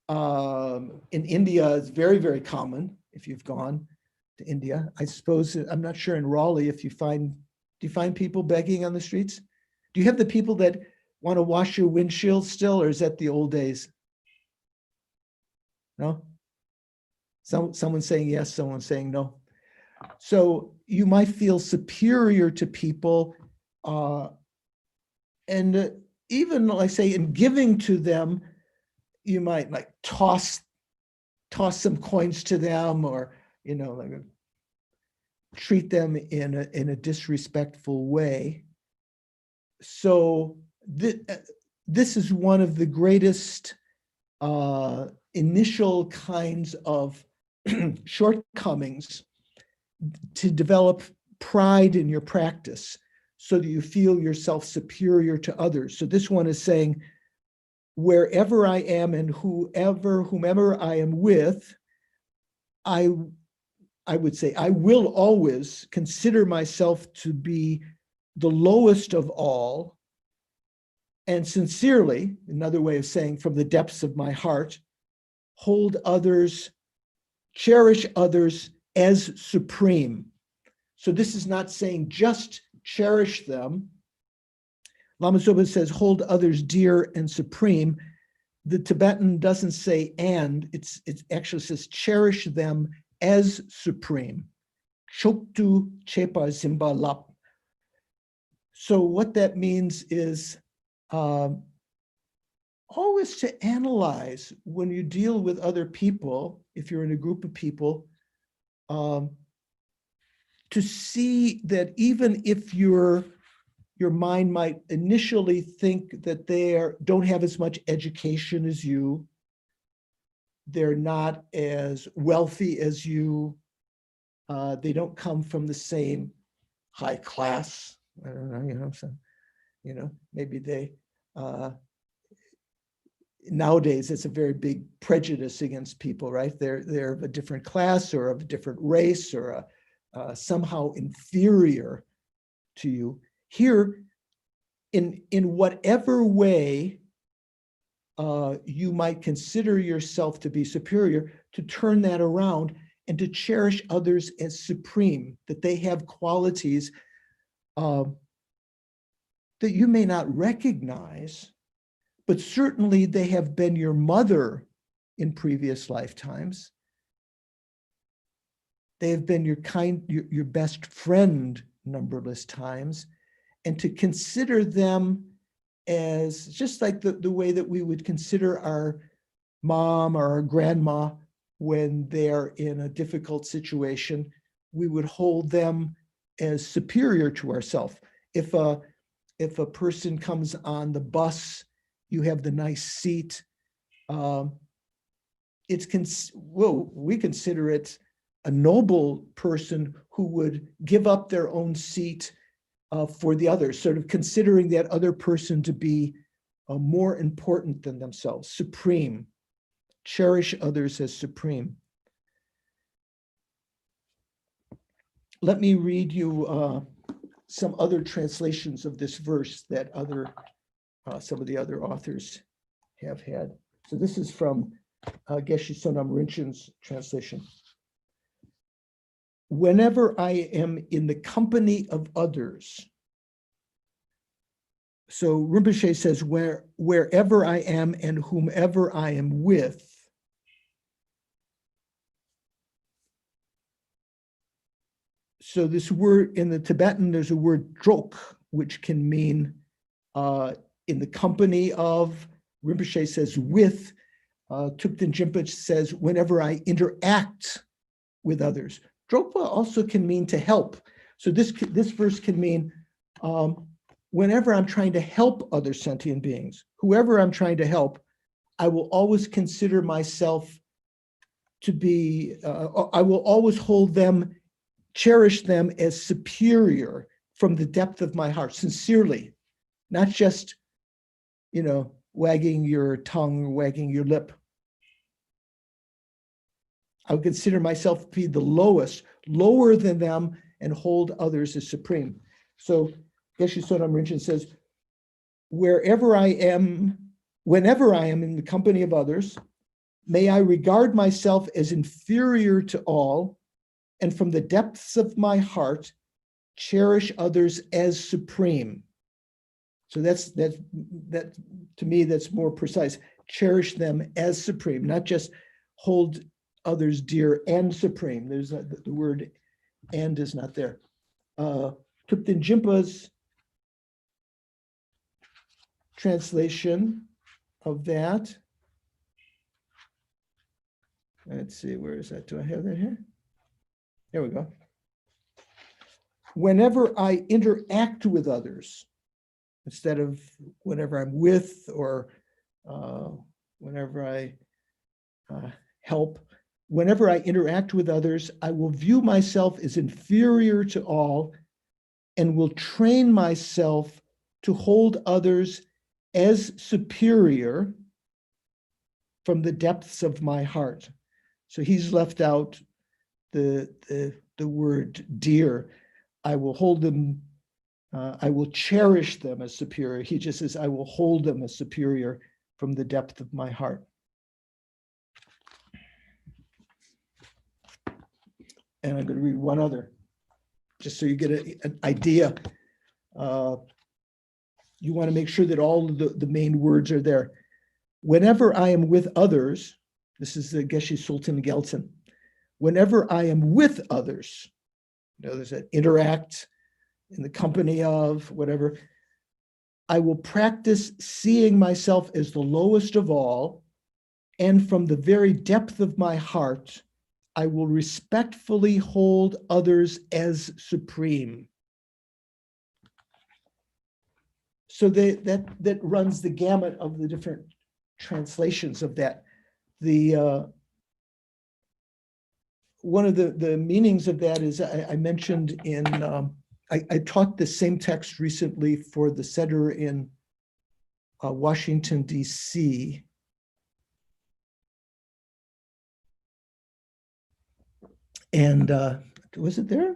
[SPEAKER 5] In India, it's very, very common if you've gone to India. I suppose, I'm not sure in Raleigh if do you find people begging on the streets? Do you have the people that want to wash your windshield still, or is that the old days? No? Someone saying yes, someone saying no. So you might feel superior to people, and even, like, say, in giving to them, you might like toss some coins to them, or like treat them in a disrespectful way. So this is one of the greatest initial kinds of shortcomings to develop pride in your practice, so that you feel yourself superior to others. So this one is saying, wherever I am and whomever I am with, I would say I will always consider myself to be the lowest of all, and sincerely, another way of saying from the depths of my heart, hold others, cherish others as supreme. So this is not saying just cherish them. Lama Zopa says hold others dear and supreme. The Tibetan doesn't say and, it actually says cherish them as supreme. Choktu chepa zimba lap. So what that means is always to analyze when you deal with other people, if you're in a group of people, to see that even if your mind might initially think that they don't have as much education as you, they're not as wealthy as you, they don't come from the same high class. I don't know, so, maybe they, nowadays it's a very big prejudice against people, right? They're of a different class or of a different race, or somehow inferior to you. Here, in whatever way you might consider yourself to be superior, to turn that around and to cherish others as supreme, that they have qualities that you may not recognize, but certainly they have been your mother in previous lifetimes. They have been your best friend numberless times, and to consider them as just like the way that we would consider our mom or our grandma when they're in a difficult situation, we would hold them as superior to ourselves. If a person comes on the bus, you have the nice seat. We consider it a noble person who would give up their own seat for the others, sort of considering that other person to be more important than themselves, supreme. Cherish others as supreme. Let me read you some other translations of this verse that some of the other authors have had. So this is from Geshe Sonam Rinpoche's translation. Whenever I am in the company of others, so Rinpoche says, wherever I am and whomever I am with, so this word in the Tibetan, there's a word drok, which can mean in the company of. Rinpoche says with. Thupten Jinpa says whenever I interact with others. Drokpa also can mean to help. So this verse can mean whenever I'm trying to help other sentient beings, whoever I'm trying to help, I will always consider myself to be, I will always hold them, cherish them as superior from the depth of my heart, sincerely, not just, wagging your tongue, wagging your lip. I would consider myself to be the lowest, lower than them, and hold others as supreme. So Geshe Sonam Rinpoche says, wherever I am, whenever I am in the company of others, may I regard myself as inferior to all, and from the depths of my heart, cherish others as supreme. So that to me, that's more precise. Cherish them as supreme, not just hold others dear and supreme. There's the word and is not there. Thupten Jinpa's translation of that. Let's see, where is that? Do I have that here? There we go. Whenever I interact with others, instead of whenever I'm with or whenever I help, whenever I interact with others, I will view myself as inferior to all and will train myself to hold others as superior from the depths of my heart. So he's left out the word dear. I will hold them, I will cherish them as superior. He just says, I will hold them as superior from the depth of my heart. And I'm going to read one other, just so you get an idea. You want to make sure that all of the main words are there. Whenever I am with others, this is the Geshe Sultan Gelsen. Whenever I am with others, there's that interact in the company of whatever, I will practice seeing myself as the lowest of all, and from the very depth of my heart, I will respectfully hold others as supreme. So that runs the gamut of the different translations of that. One of the meanings of that is I mentioned in, I taught the same text recently for the center in Washington, DC. And was it there?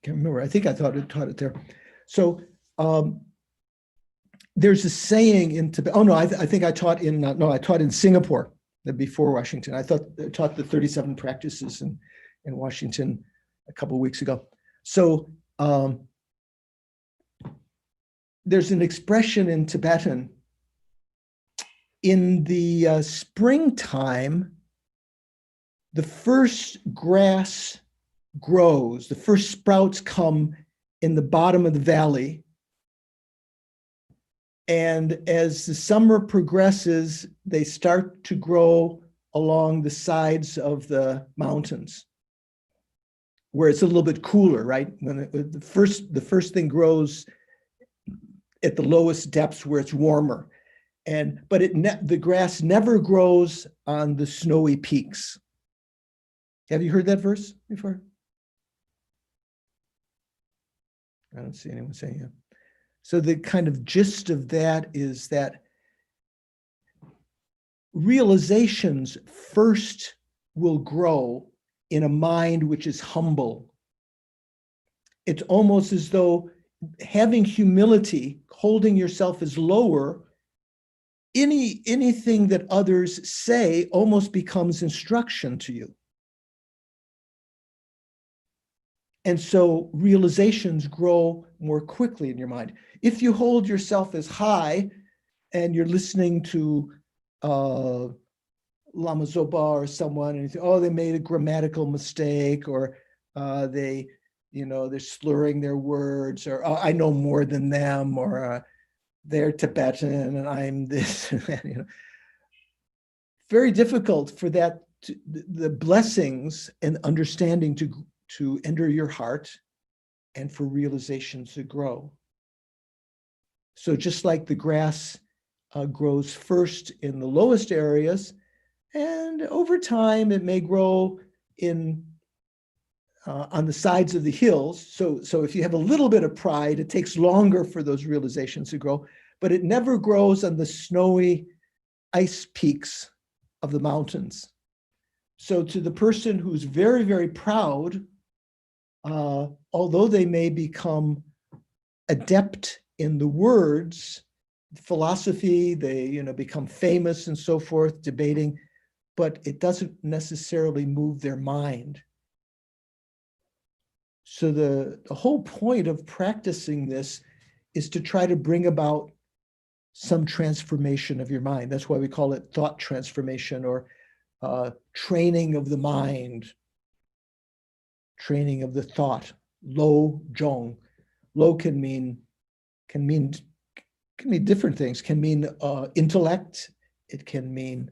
[SPEAKER 5] Can't remember. I think I taught it there. So there's a saying in Tibet. Oh no, I think I taught in no, I taught in Singapore before Washington. I taught the 37 practices in Washington a couple of weeks ago. So there's an expression in Tibetan. In the springtime, the first grass grows, the first sprouts come in the bottom of the valley. And as the summer progresses, they start to grow along the sides of the mountains, where it's a little bit cooler, right? When the first thing grows at the lowest depths where it's warmer. But the grass never grows on the snowy peaks. Have you heard that verse before? I don't see anyone saying it. So the kind of gist of that is that realizations first will grow in a mind which is humble. It's almost as though having humility, holding yourself as lower, anything that others say almost becomes instruction to you. And so realizations grow more quickly in your mind. If you hold yourself as high and you're listening to Lama Zopa or someone and you think, oh, they made a grammatical mistake, or they're slurring their words, or I know more than them, or they're Tibetan and I'm this and that, Very difficult for that, the blessings and understanding to enter your heart and for realizations to grow. So just like the grass grows first in the lowest areas, and over time it may grow on the sides of the hills. So if you have a little bit of pride, it takes longer for those realizations to grow, but it never grows on the snowy ice peaks of the mountains. So to the person who's very, very proud, although they may become adept in the words, philosophy, they become famous and so forth, debating, but it doesn't necessarily move their mind. So the whole point of practicing this is to try to bring about some transformation of your mind. That's why we call it thought transformation, or training of the mind, training of the thought. Lo Zhong. Lo can mean different things. Can mean intellect. It can mean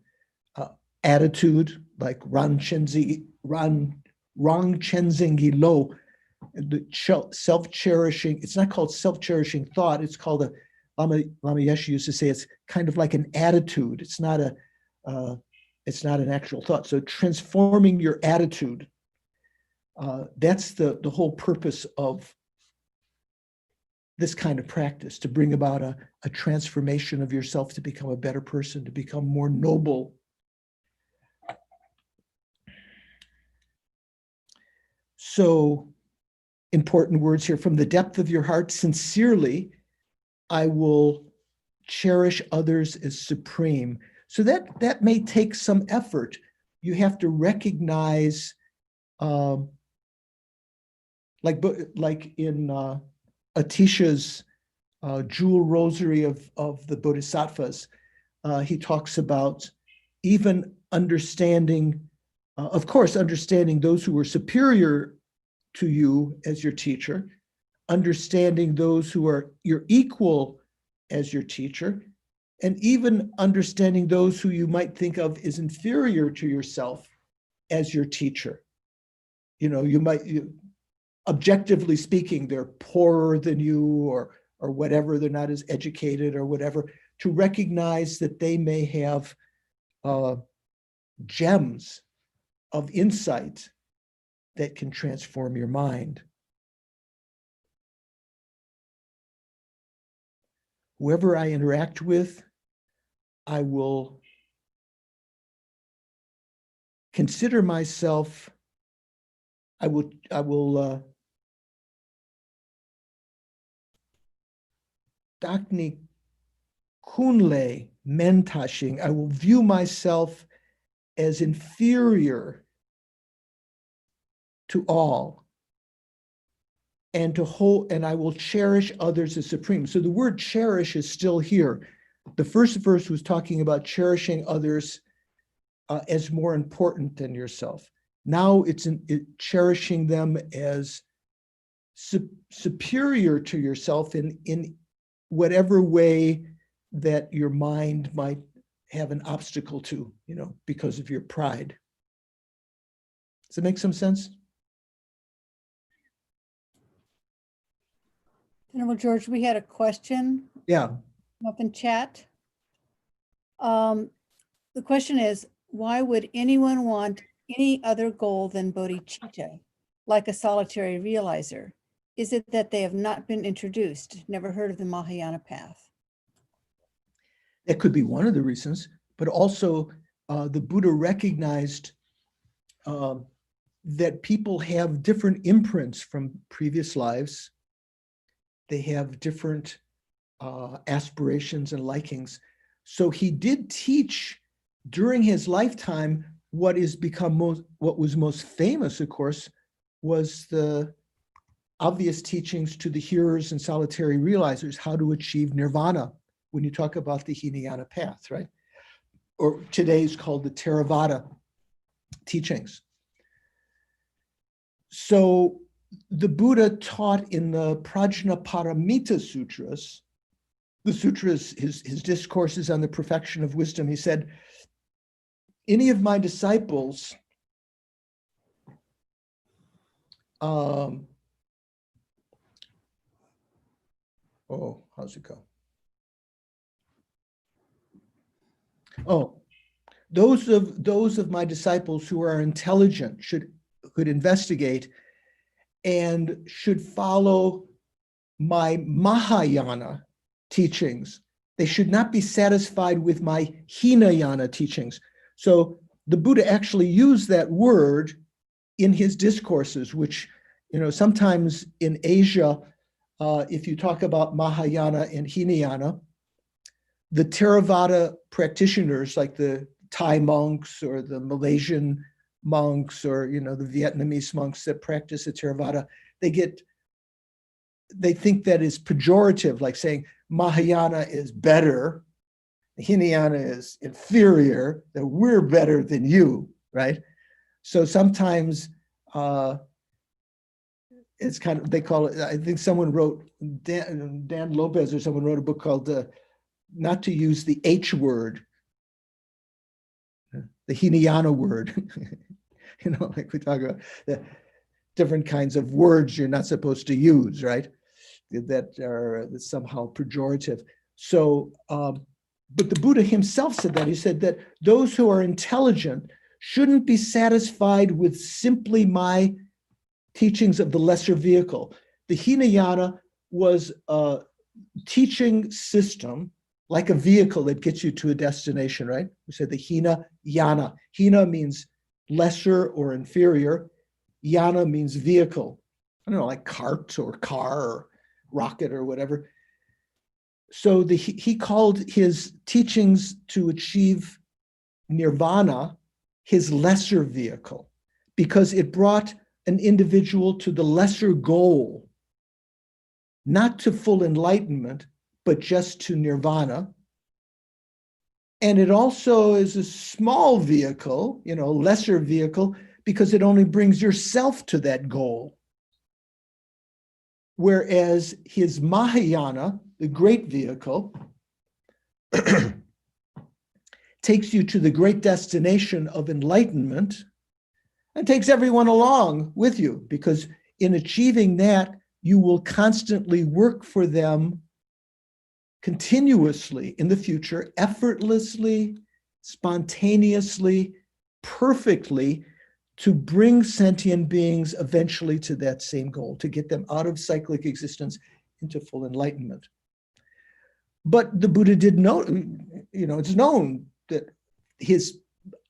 [SPEAKER 5] attitude, like Rang Chenzingi Lo, the self-cherishing. It's not called self-cherishing thought. It's called Lama Yeshe used to say it's kind of like an attitude. It's not an actual thought. So transforming your attitude. That's the whole purpose of this kind of practice, to bring about a transformation of yourself, to become a better person, to become more noble. So important words here: from the depth of your heart, sincerely, I will cherish others as supreme. So that may take some effort. You have to recognize, like in Atisha's Jewel Rosary of the Bodhisattvas, he talks about even understanding, of course, understanding those who are superior to you as your teacher, understanding those who are your equal as your teacher, and even understanding those who you might think of as inferior to yourself as your teacher. Objectively speaking, they're poorer than you, or whatever, they're not as educated or whatever, to recognize that they may have gems of insight that can transform your mind. Whoever I interact with, I will consider myself, I will Dakni kunle mentashing. I will view myself as inferior to all, and I will cherish others as supreme. So the word cherish is still here. The first verse was talking about cherishing others as more important than yourself. Now it's cherishing them as superior to yourself in whatever way that your mind might have an obstacle to, because of your pride. Does that make some sense?
[SPEAKER 1] Venerable George, we had a question
[SPEAKER 5] Yeah.
[SPEAKER 1] up in chat. The question is, why would anyone want any other goal than bodhicitta, like a solitary realizer? Is it that they have not been introduced, never heard of the Mahayana path?
[SPEAKER 5] That could be one of the reasons, but also the Buddha recognized that people have different imprints from previous lives. They have different aspirations and likings. So he did teach during his lifetime what was most famous, of course, was the obvious teachings to the hearers and solitary realizers, how to achieve nirvana, when you talk about the Hinayana path, right? Or today is called the Theravada teachings. So the Buddha taught in the Prajnaparamita Sutras, the sutras, his discourses on the perfection of wisdom, he said, any of my disciples how's it go? Those of my disciples who are intelligent could investigate and should follow my Mahayana teachings. They should not be satisfied with my Hinayana teachings. So the Buddha actually used that word in his discourses, which, sometimes in Asia, if you talk about Mahayana and Hinayana, the Theravada practitioners, like the Thai monks or the Malaysian monks or, the Vietnamese monks that practice the Theravada, they think that is pejorative, like saying Mahayana is better, Hinayana is inferior, that we're better than you, right? So sometimes it's kind of, they call it, I think someone wrote, Dan Lopez or someone wrote a book called Not to Use the H word, the Hinayana word. Like we talk about the different kinds of words you're not supposed to use, right? That are somehow pejorative. So, but the Buddha himself said that. He said that those who are intelligent shouldn't be satisfied with simply my teachings of the lesser vehicle. The Hinayana was a teaching system, like a vehicle that gets you to a destination, right? We said the Hinayana. Hina means lesser or inferior. Yana means vehicle. I don't know, like cart or car or rocket or whatever. So he called his teachings to achieve nirvana his lesser vehicle, because it brought an individual to the lesser goal, not to full enlightenment, but just to nirvana. And it also is a small vehicle, lesser vehicle, because it only brings yourself to that goal. Whereas his Mahayana, the great vehicle, takes you to the great destination of enlightenment and takes everyone along with you, because in achieving that, you will constantly work for them continuously in the future, effortlessly, spontaneously, perfectly, to bring sentient beings eventually to that same goal, to get them out of cyclic existence into full enlightenment. But the Buddha did know, it's known that his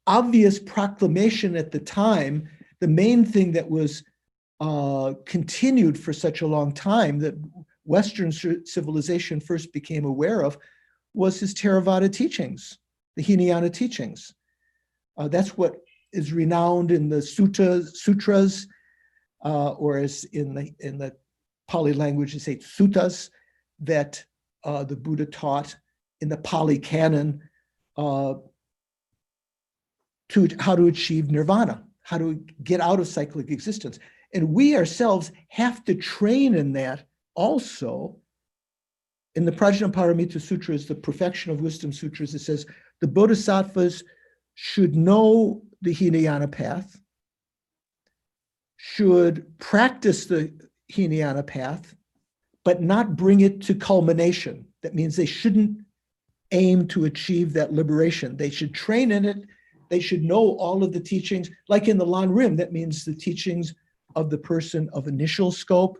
[SPEAKER 5] obvious proclamation at the time, the main thing that was continued for such a long time, that Western civilization first became aware of, was his Theravada teachings, the Hinayana teachings. That's what is renowned in the sutras, or as in the Pali language, they say suttas, that the Buddha taught in the Pali canon to how to achieve nirvana, how to get out of cyclic existence. And we ourselves have to train in that also. In the Prajnaparamita Sutras, the Perfection of Wisdom Sutras, it says the Bodhisattvas should know the Hinayana path, should practice the Hinayana path, but not bring it to culmination. That means they shouldn't aim to achieve that liberation. They should train in it. They should know all of the teachings, like in the Lan Rim, that means the teachings of the person of initial scope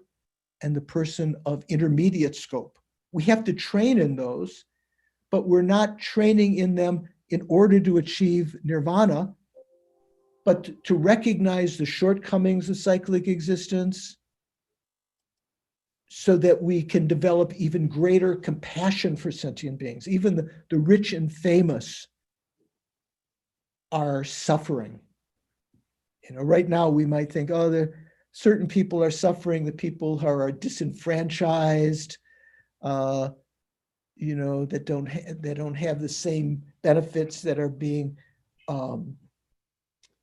[SPEAKER 5] and the person of intermediate scope. We have to train in those, but we're not training in them in order to achieve nirvana, but to recognize the shortcomings of cyclic existence so that we can develop even greater compassion for sentient beings. Even the rich and famous are suffering. You know, right now we might think, oh, certain people are suffering, the people who are disenfranchised, you know, that don't have the same benefits, that are being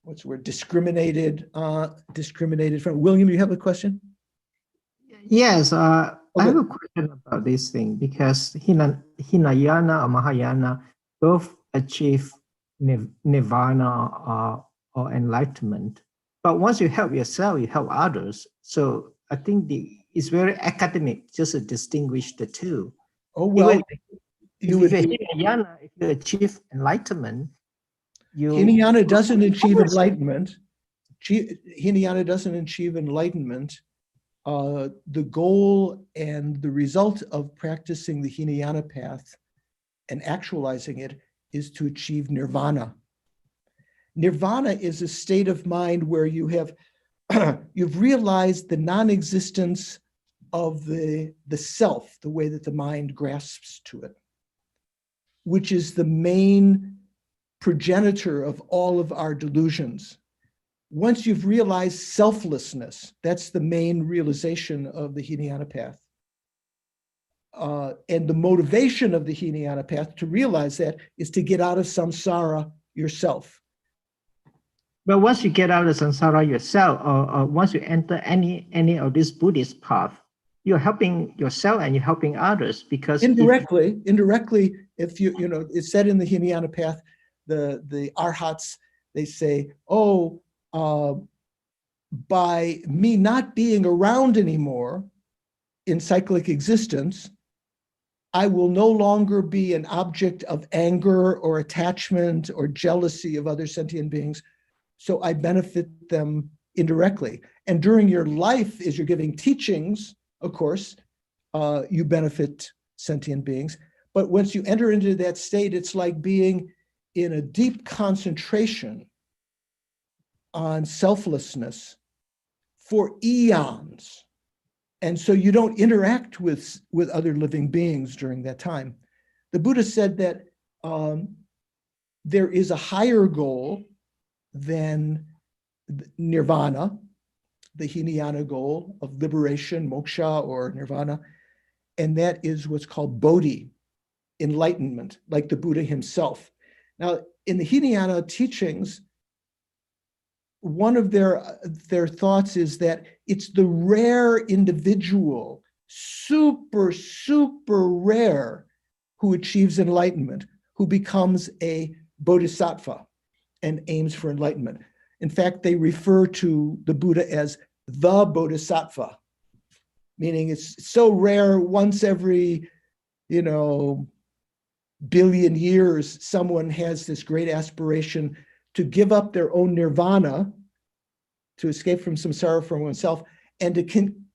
[SPEAKER 5] what's the word, discriminated from. William, you have a question?
[SPEAKER 8] Yes, I
[SPEAKER 5] Okay.
[SPEAKER 8] have a question about this thing because Hinayana or Mahayana both achieve nirvana or enlightenment. But once you help yourself, you help others. So I think it's very academic just to distinguish the two.
[SPEAKER 5] Oh, well,
[SPEAKER 8] If you're Hinayana, if you achieve enlightenment,
[SPEAKER 5] Hinayana doesn't achieve enlightenment. Hinayana doesn't achieve enlightenment. The goal and the result of practicing the Hinayana path and actualizing it is to achieve nirvana. Nirvana is a state of mind where you have you've realized the non-existence of the self, the way that the mind grasps to it, which is the main progenitor of all of our delusions. Once you've realized selflessness, that's the main realization of the Hinayana path. And the motivation of the Hinayana path to realize that is to get out of samsara yourself.
[SPEAKER 8] But once you get out of samsara yourself, or once you enter any of this Buddhist path, you're helping yourself and you're helping others, because
[SPEAKER 5] indirectly, if you know, it's said in the Hinayana path, the arhats, they say, oh, by me not being around anymore in cyclic existence, I will no longer be an object of anger or attachment or jealousy of other sentient beings. So I benefit them indirectly. And during your life, as you're giving teachings, of course, you benefit sentient beings. But once you enter into that state, it's like being in a deep concentration on selflessness for eons. And so you don't interact with other living beings during that time. The Buddha said that there is a higher goal than nirvana, the Hinayana goal of liberation, moksha, or nirvana, and that is what's called bodhi, enlightenment, like the Buddha himself. Now, in the Hinayana teachings, one of their thoughts is that it's the rare individual, super rare, who achieves enlightenment, who becomes a bodhisattva and aims for enlightenment. In fact, they refer to the Buddha as the bodhisattva, meaning it's so rare, once every, billion years, someone has this great aspiration to give up their own nirvana, to escape from samsara for oneself, and to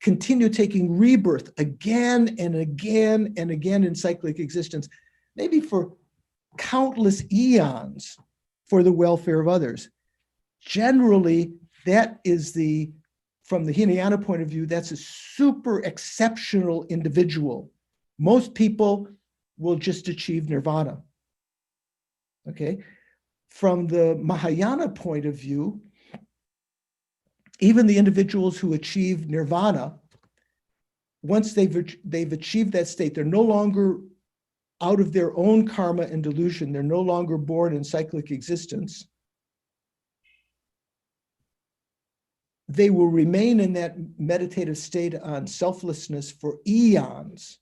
[SPEAKER 5] continue taking rebirth again and again and again in cyclic existence, maybe for countless eons, for the welfare of others. Generally, that is from the Hinayana point of view, that's a super exceptional individual. Most people will just achieve nirvana. Okay. From the Mahayana point of view, even the individuals who achieve nirvana, once they've achieved that state, they're no longer out of their own karma and delusion. They're no longer born in cyclic existence. They will remain in that meditative state on selflessness for eons,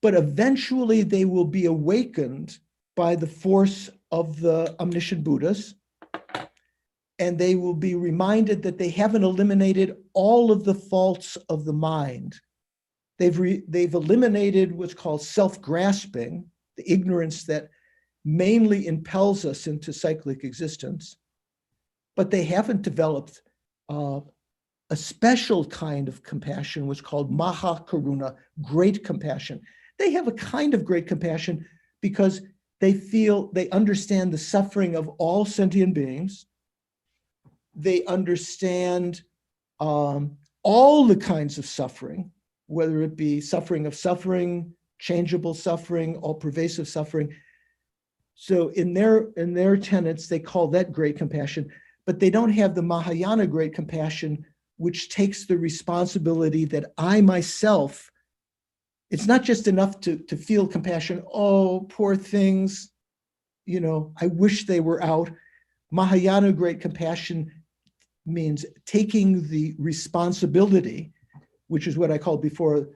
[SPEAKER 5] but eventually they will be awakened by the force of the omniscient Buddhas, and they will be reminded that they haven't eliminated all of the faults of the mind. They've eliminated what's called self-grasping, the ignorance that mainly impels us into cyclic existence, but they haven't developed a special kind of compassion, what's called Maha Karuna, great compassion. They have a kind of great compassion because they understand the suffering of all sentient beings. They understand all the kinds of suffering, whether it be suffering of suffering, changeable suffering, all pervasive suffering. So in their tenets, they call that great compassion, but they don't have the Mahayana great compassion, which takes the responsibility that I myself, it's not just enough to feel compassion. Oh, poor things, I wish they were out. Mahayana great compassion means taking the responsibility, which is what I called before,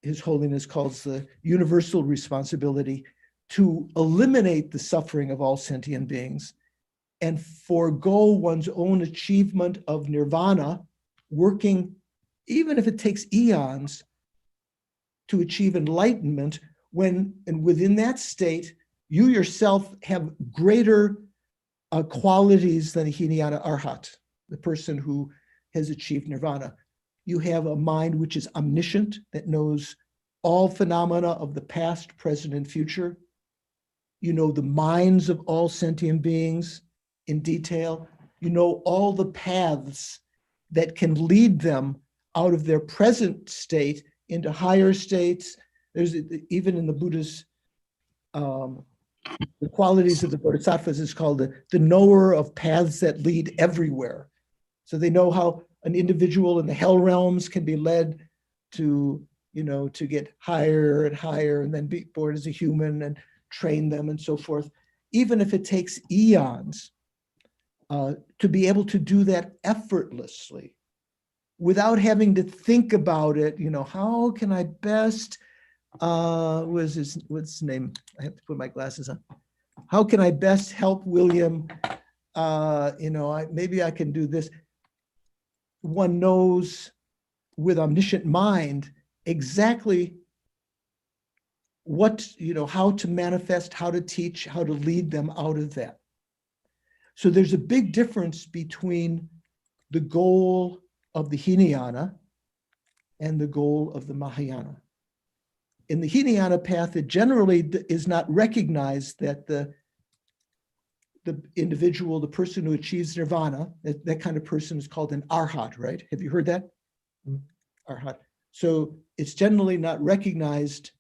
[SPEAKER 5] His Holiness calls the universal responsibility, to eliminate the suffering of all sentient beings and forego one's own achievement of nirvana, working, even if it takes eons, to achieve enlightenment and within that state, you yourself have greater qualities than a Hinayana Arhat, the person who has achieved nirvana. You have a mind which is omniscient, that knows all phenomena of the past, present, and future. You know the minds of all sentient beings in detail. You know all the paths that can lead them out of their present state into higher states. There's even in the Buddha's, the qualities of the Bodhisattvas is called the knower of paths that lead everywhere. So they know how an individual in the hell realms can be led to, to get higher and higher and then be born as a human and train them and so forth. Even if it takes eons, to be able to do that effortlessly without having to think about it, how can I best, what's his name? I have to put my glasses on. How can I best help William? Maybe I can do this. One knows with omniscient mind exactly what, how to manifest, how to teach, how to lead them out of that. So there's a big difference between the goal of the Hinayana and the goal of the Mahayana. In the Hinayana path, it generally is not recognized that the individual, the person who achieves nirvana, that kind of person is called an arhat, right? Have you heard that? Arhat. So it's generally not recognized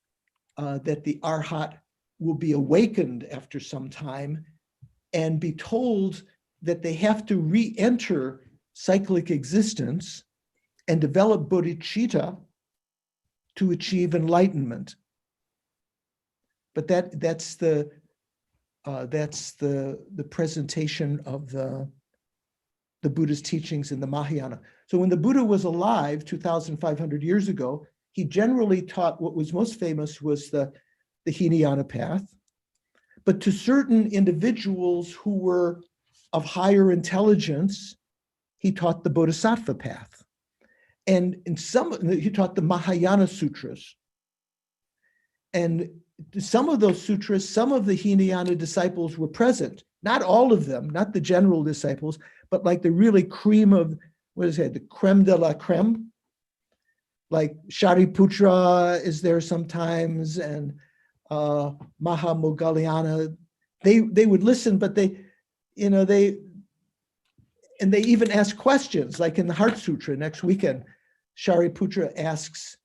[SPEAKER 5] that the arhat will be awakened after some time and be told that they have to re-enter cyclic existence and develop bodhicitta to achieve enlightenment. But that's the presentation of the Buddha's teachings in the Mahayana. So when the Buddha was alive 2,500 years ago, he generally taught what was most famous was the Hinayana path. But to certain individuals who were of higher intelligence, he taught the Bodhisattva path. And he taught the Mahayana sutras. And some of those sutras, some of the Hinayana disciples were present. Not all of them, not the general disciples, but like the really cream of, the creme de la creme. Like Shariputra is there sometimes, and Mahamoggallana. They would listen, but they even ask questions, like in the Heart Sutra next weekend. Shariputra asks,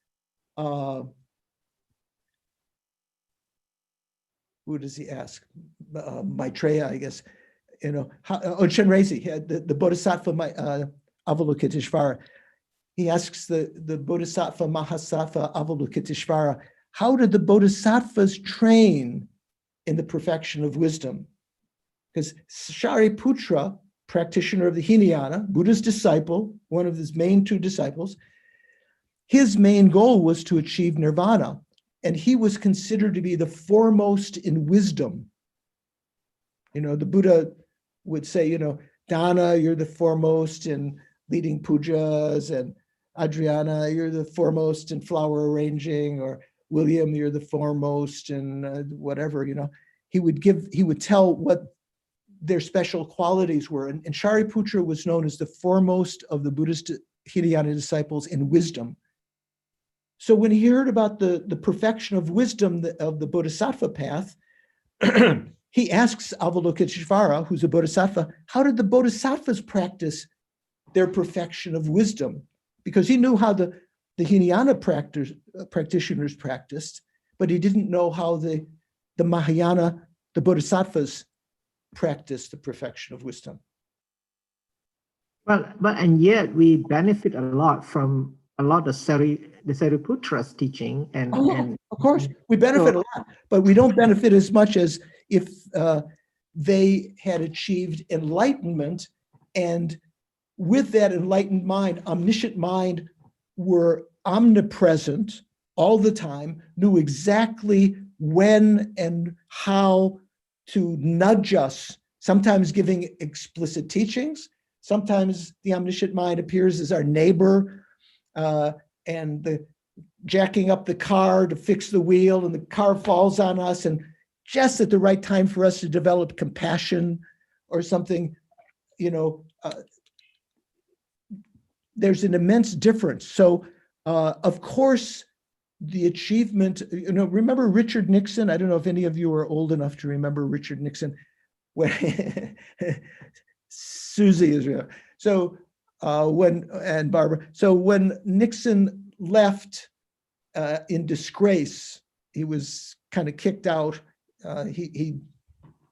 [SPEAKER 5] who does he ask? Maitreya, I guess. Chenrezig, the Bodhisattva Avalokiteshvara. He asks the Bodhisattva Mahasattva Avalokiteshvara, how did the Bodhisattvas train in the perfection of wisdom? Because Shariputra, practitioner of the Hinayana, Buddha's disciple, one of his main two disciples, his main goal was to achieve nirvana, and he was considered to be the foremost in wisdom. The Buddha would say, Dana, you're the foremost in leading pujas, and Adriana, you're the foremost in flower arranging, or William, you're the foremost in whatever, He would tell what their special qualities were. And Shariputra was known as the foremost of the Buddhist Hinayana disciples in wisdom. So when he heard about the perfection of wisdom of the Bodhisattva path, he asks Avalokiteshvara, who's a Bodhisattva, how did the Bodhisattvas practice their perfection of wisdom? Because he knew how the Hinayana practitioners practiced, but he didn't know how the Mahayana, the Bodhisattvas, practiced the perfection of wisdom.
[SPEAKER 8] And yet we benefit a lot from a lot of the Sariputra's teaching, and
[SPEAKER 5] Of course, we benefit a lot, but we don't benefit as much as if they had achieved enlightenment, and with that enlightened mind, omniscient mind, were omnipresent all the time, knew exactly when and how to nudge us, sometimes giving explicit teachings. Sometimes the omniscient mind appears as our neighbor, and jacking up the car to fix the wheel, and the car falls on us, and just at the right time for us to develop compassion or something, there's an immense difference. So, of course, the achievement, remember Richard Nixon? I don't know if any of you are old enough to remember Richard Nixon. When Susie is real. So and Barbara. So when Nixon left in disgrace, he was kind of kicked out. He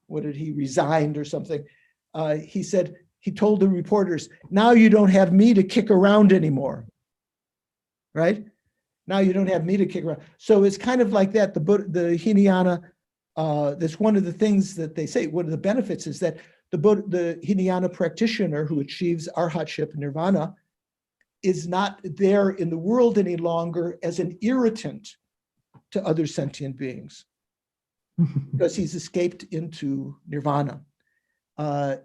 [SPEAKER 5] resigned or something. He said, he told the reporters, now you don't have me to kick around anymore, right? Now you don't have me to kick around. So it's kind of like that. The Hinayana, that's one of the things that they say, one of the benefits is that the Hinayana practitioner who achieves arhatship, nirvana, is not there in the world any longer as an irritant to other sentient beings because he's escaped into nirvana.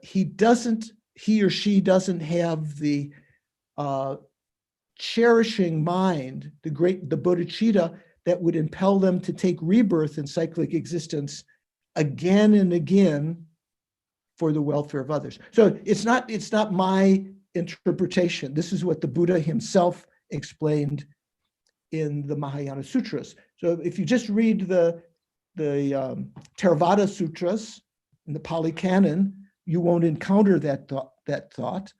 [SPEAKER 5] He or she doesn't have the cherishing mind, the bodhicitta that would impel them to take rebirth in cyclic existence again and again for the welfare of others. So it's not my interpretation. This is what the Buddha himself explained in the Mahayana Sutras. So if you just read the Theravada Sutras in the Pali Canon, you won't encounter that thought,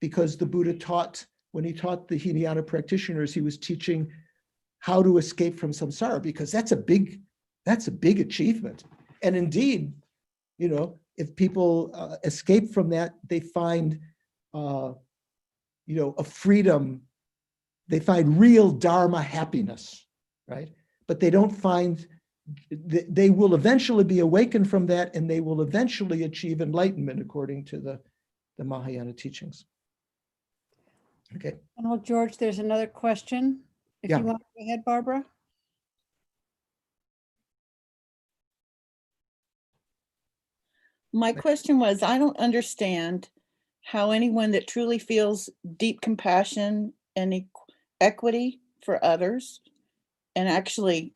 [SPEAKER 5] because the Buddha taught, when he taught the Hinayana practitioners, he was teaching how to escape from samsara, because that's a big achievement. And indeed, if people escape from that, they find, a freedom. They find real Dharma happiness, right? But they don't find. They will eventually be awakened from that, and they will eventually achieve enlightenment according to the Mahayana teachings. Okay.
[SPEAKER 1] Well, George, there's another question. If
[SPEAKER 5] Yeah.
[SPEAKER 1] you want to go ahead, Barbara.
[SPEAKER 2] My question was, I don't understand how anyone that truly feels deep compassion and equity for others and actually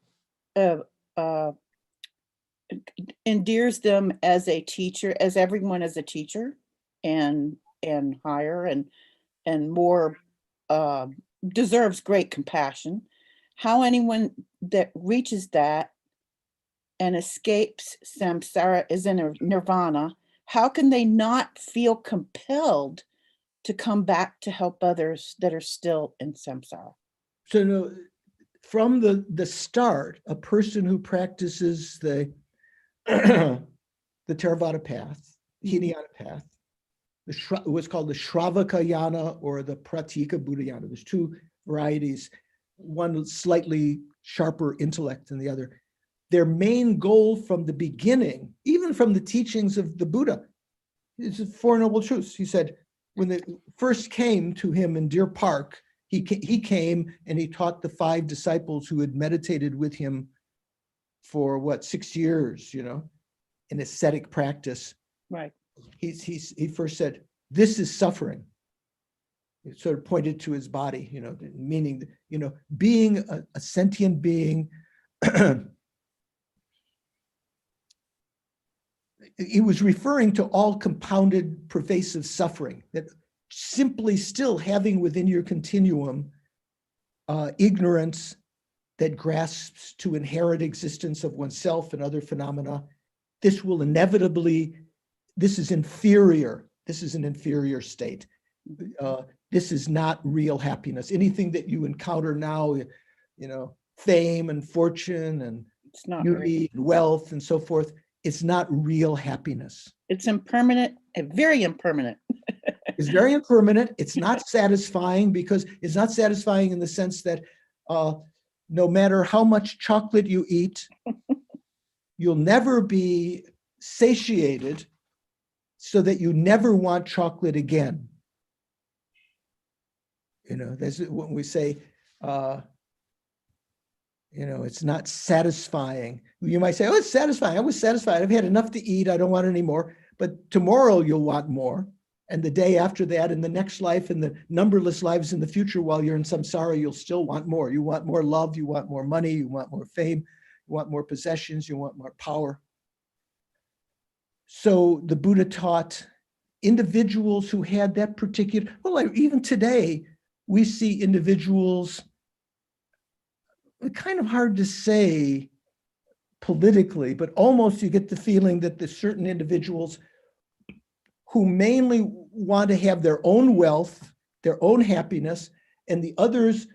[SPEAKER 2] endears them as a teacher, as everyone as a teacher and higher and more deserves great compassion. How anyone that reaches that and escapes samsara is in a nirvana, how can they not feel compelled to come back to help others that are still in samsara?
[SPEAKER 5] So no, from the start, a person who practices the the Theravada path, Hinayana path, what's called the Shravakayana or the Pratika Buddhayana. There's two varieties, one slightly sharper intellect than the other. Their main goal from the beginning, even from the teachings of the Buddha, is the Four Noble Truths. He said, when they first came to him in Deer Park, he came and he taught the 5 disciples who had meditated with him for 6 years, in ascetic practice.
[SPEAKER 2] Right.
[SPEAKER 5] He first said, this is suffering. It sort of pointed to his body, meaning, being a sentient being. He was referring to all compounded pervasive suffering, that simply still having within your continuum ignorance that grasps to inherent existence of oneself and other phenomena. This will inevitably, this is inferior. This is an inferior state. This is not real happiness. Anything that you encounter now, fame and fortune and
[SPEAKER 2] It's not
[SPEAKER 5] beauty and wealth and so forth, it's not real happiness.
[SPEAKER 2] It's impermanent, very impermanent.
[SPEAKER 5] It's very impermanent. It's not satisfying, because it's not satisfying in the sense that no matter how much chocolate you eat, you'll never be satiated so that you never want chocolate again. That's when we say, it's not satisfying. You might say, oh, it's satisfying. I was satisfied. I've had enough to eat. I don't want any more. But tomorrow you'll want more. And the day after that, in the next life, and the numberless lives in the future, while you're in samsara, you'll still want more. You want more love. You want more money. You want more fame. You want more possessions. You want more power. So the Buddha taught individuals who had that particular, even today, we see individuals, kind of hard to say politically, but almost you get the feeling that there's certain individuals who mainly want to have their own wealth, their own happiness, and the others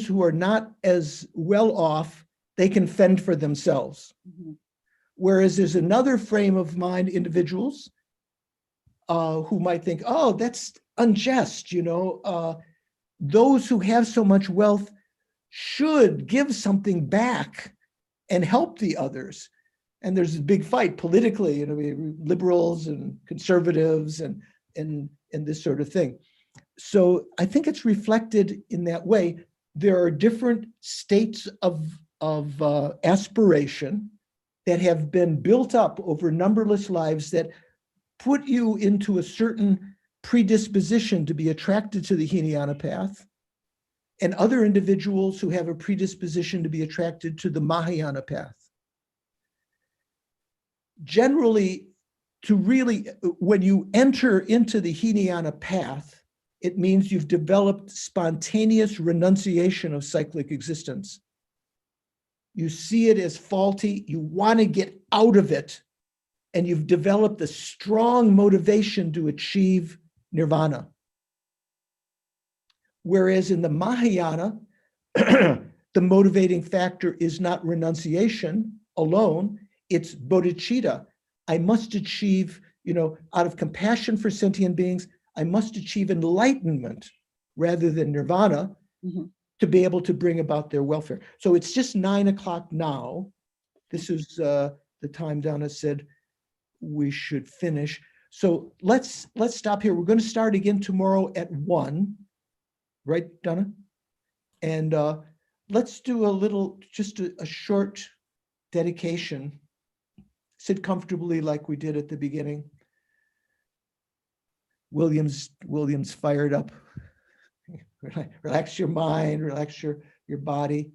[SPEAKER 5] who are not as well off, they can fend for themselves.
[SPEAKER 2] Mhm.
[SPEAKER 5] Whereas there's another frame of mind, individuals who might think, oh, that's unjust, those who have so much wealth should give something back and help the others. And there's a big fight politically, liberals and conservatives and this sort of thing. So I think it's reflected in that way. There are different states of aspiration that have been built up over numberless lives that put you into a certain predisposition to be attracted to the Hinayana path, and other individuals who have a predisposition to be attracted to the Mahayana path. Generally, when you enter into the Hinayana path, it means you've developed spontaneous renunciation of cyclic existence. You see it as faulty, you want to get out of it, and you've developed a strong motivation to achieve nirvana. Whereas in the Mahayana, the motivating factor is not renunciation alone, it's bodhicitta. I must achieve, out of compassion for sentient beings, I must achieve enlightenment rather than nirvana to be able to bring about their welfare. So it's just 9 o'clock now. This is the time Donna said we should finish. So let's stop here. We're going to start again tomorrow at 1. Right, Donna? And let's do just a short dedication. Sit comfortably like we did at the beginning. William's fired up. Relax your mind, relax your body.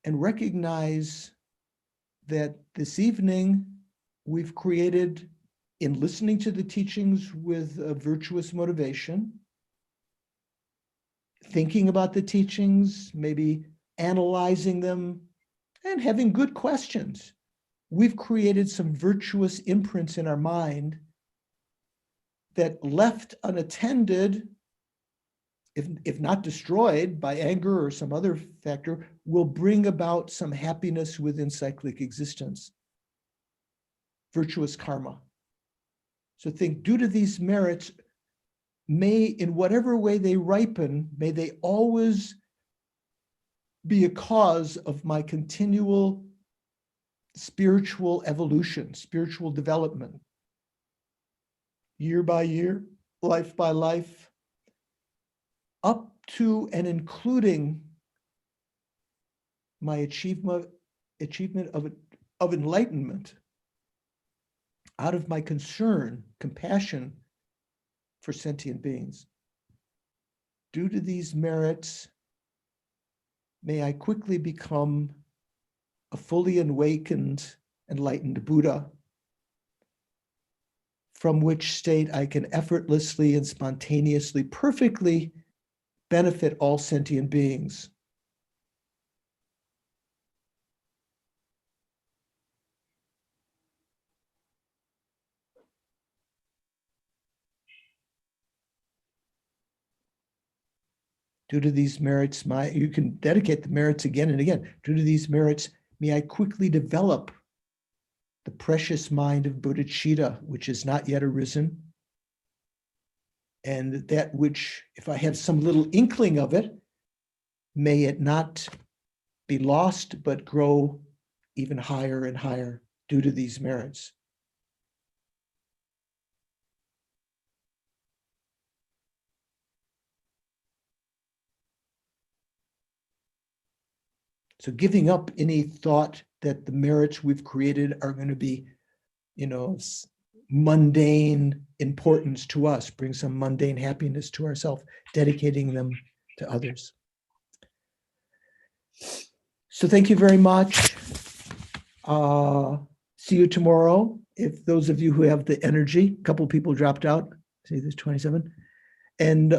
[SPEAKER 5] And recognize that this evening we've created, in listening to the teachings with a virtuous motivation, thinking about the teachings, maybe analyzing them, and having good questions, we've created some virtuous imprints in our mind that, left unattended, if not destroyed by anger or some other factor, will bring about some happiness within cyclic existence. Virtuous karma. So think, due to these merits, may, in whatever way they ripen, may they always be a cause of my continual spiritual evolution, spiritual development, year by year, life by life, up to and including my achievement of enlightenment, out of my concern, compassion for sentient beings. Due to these merits, may I quickly become a fully awakened, enlightened Buddha, from which state I can effortlessly and spontaneously, perfectly benefit all sentient beings. Due to these merits, you can dedicate the merits again and again. Due to these merits, may I quickly develop the precious mind of bodhicitta, which has not yet arisen. And that which, if I have some little inkling of it, may it not be lost, but grow even higher and higher due to these merits. So giving up any thought that the merits we've created are going to be, mundane importance to us, bring some mundane happiness to ourselves, dedicating them to others. So thank you very much. See you tomorrow. If those of you who have the energy, a couple of people dropped out. See, there's 27. And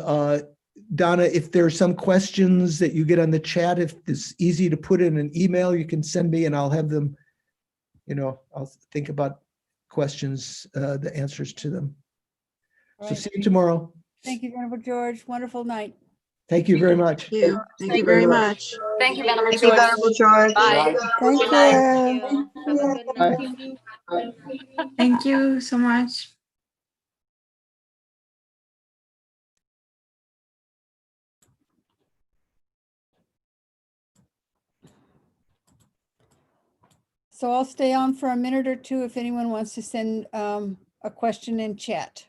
[SPEAKER 5] Donna, if there are some questions that you get on the chat, if it's easy to put in an email, you can send me and I'll have them, I'll think about questions, the answers to them.
[SPEAKER 1] All
[SPEAKER 5] So
[SPEAKER 1] right.
[SPEAKER 5] see you tomorrow.
[SPEAKER 1] Thank you, Venerable George. Wonderful night.
[SPEAKER 5] Thank you very much.
[SPEAKER 9] Thank you. Thank you very much.
[SPEAKER 10] Thank you, Venerable
[SPEAKER 3] Thank you,
[SPEAKER 10] George.
[SPEAKER 3] Venerable George.
[SPEAKER 10] Bye.
[SPEAKER 7] Thank
[SPEAKER 10] Good night.
[SPEAKER 7] you.
[SPEAKER 6] Thank you. Have a good night.
[SPEAKER 10] Thank you so much.
[SPEAKER 1] So I'll stay on for a minute or two if anyone wants to send a question in chat.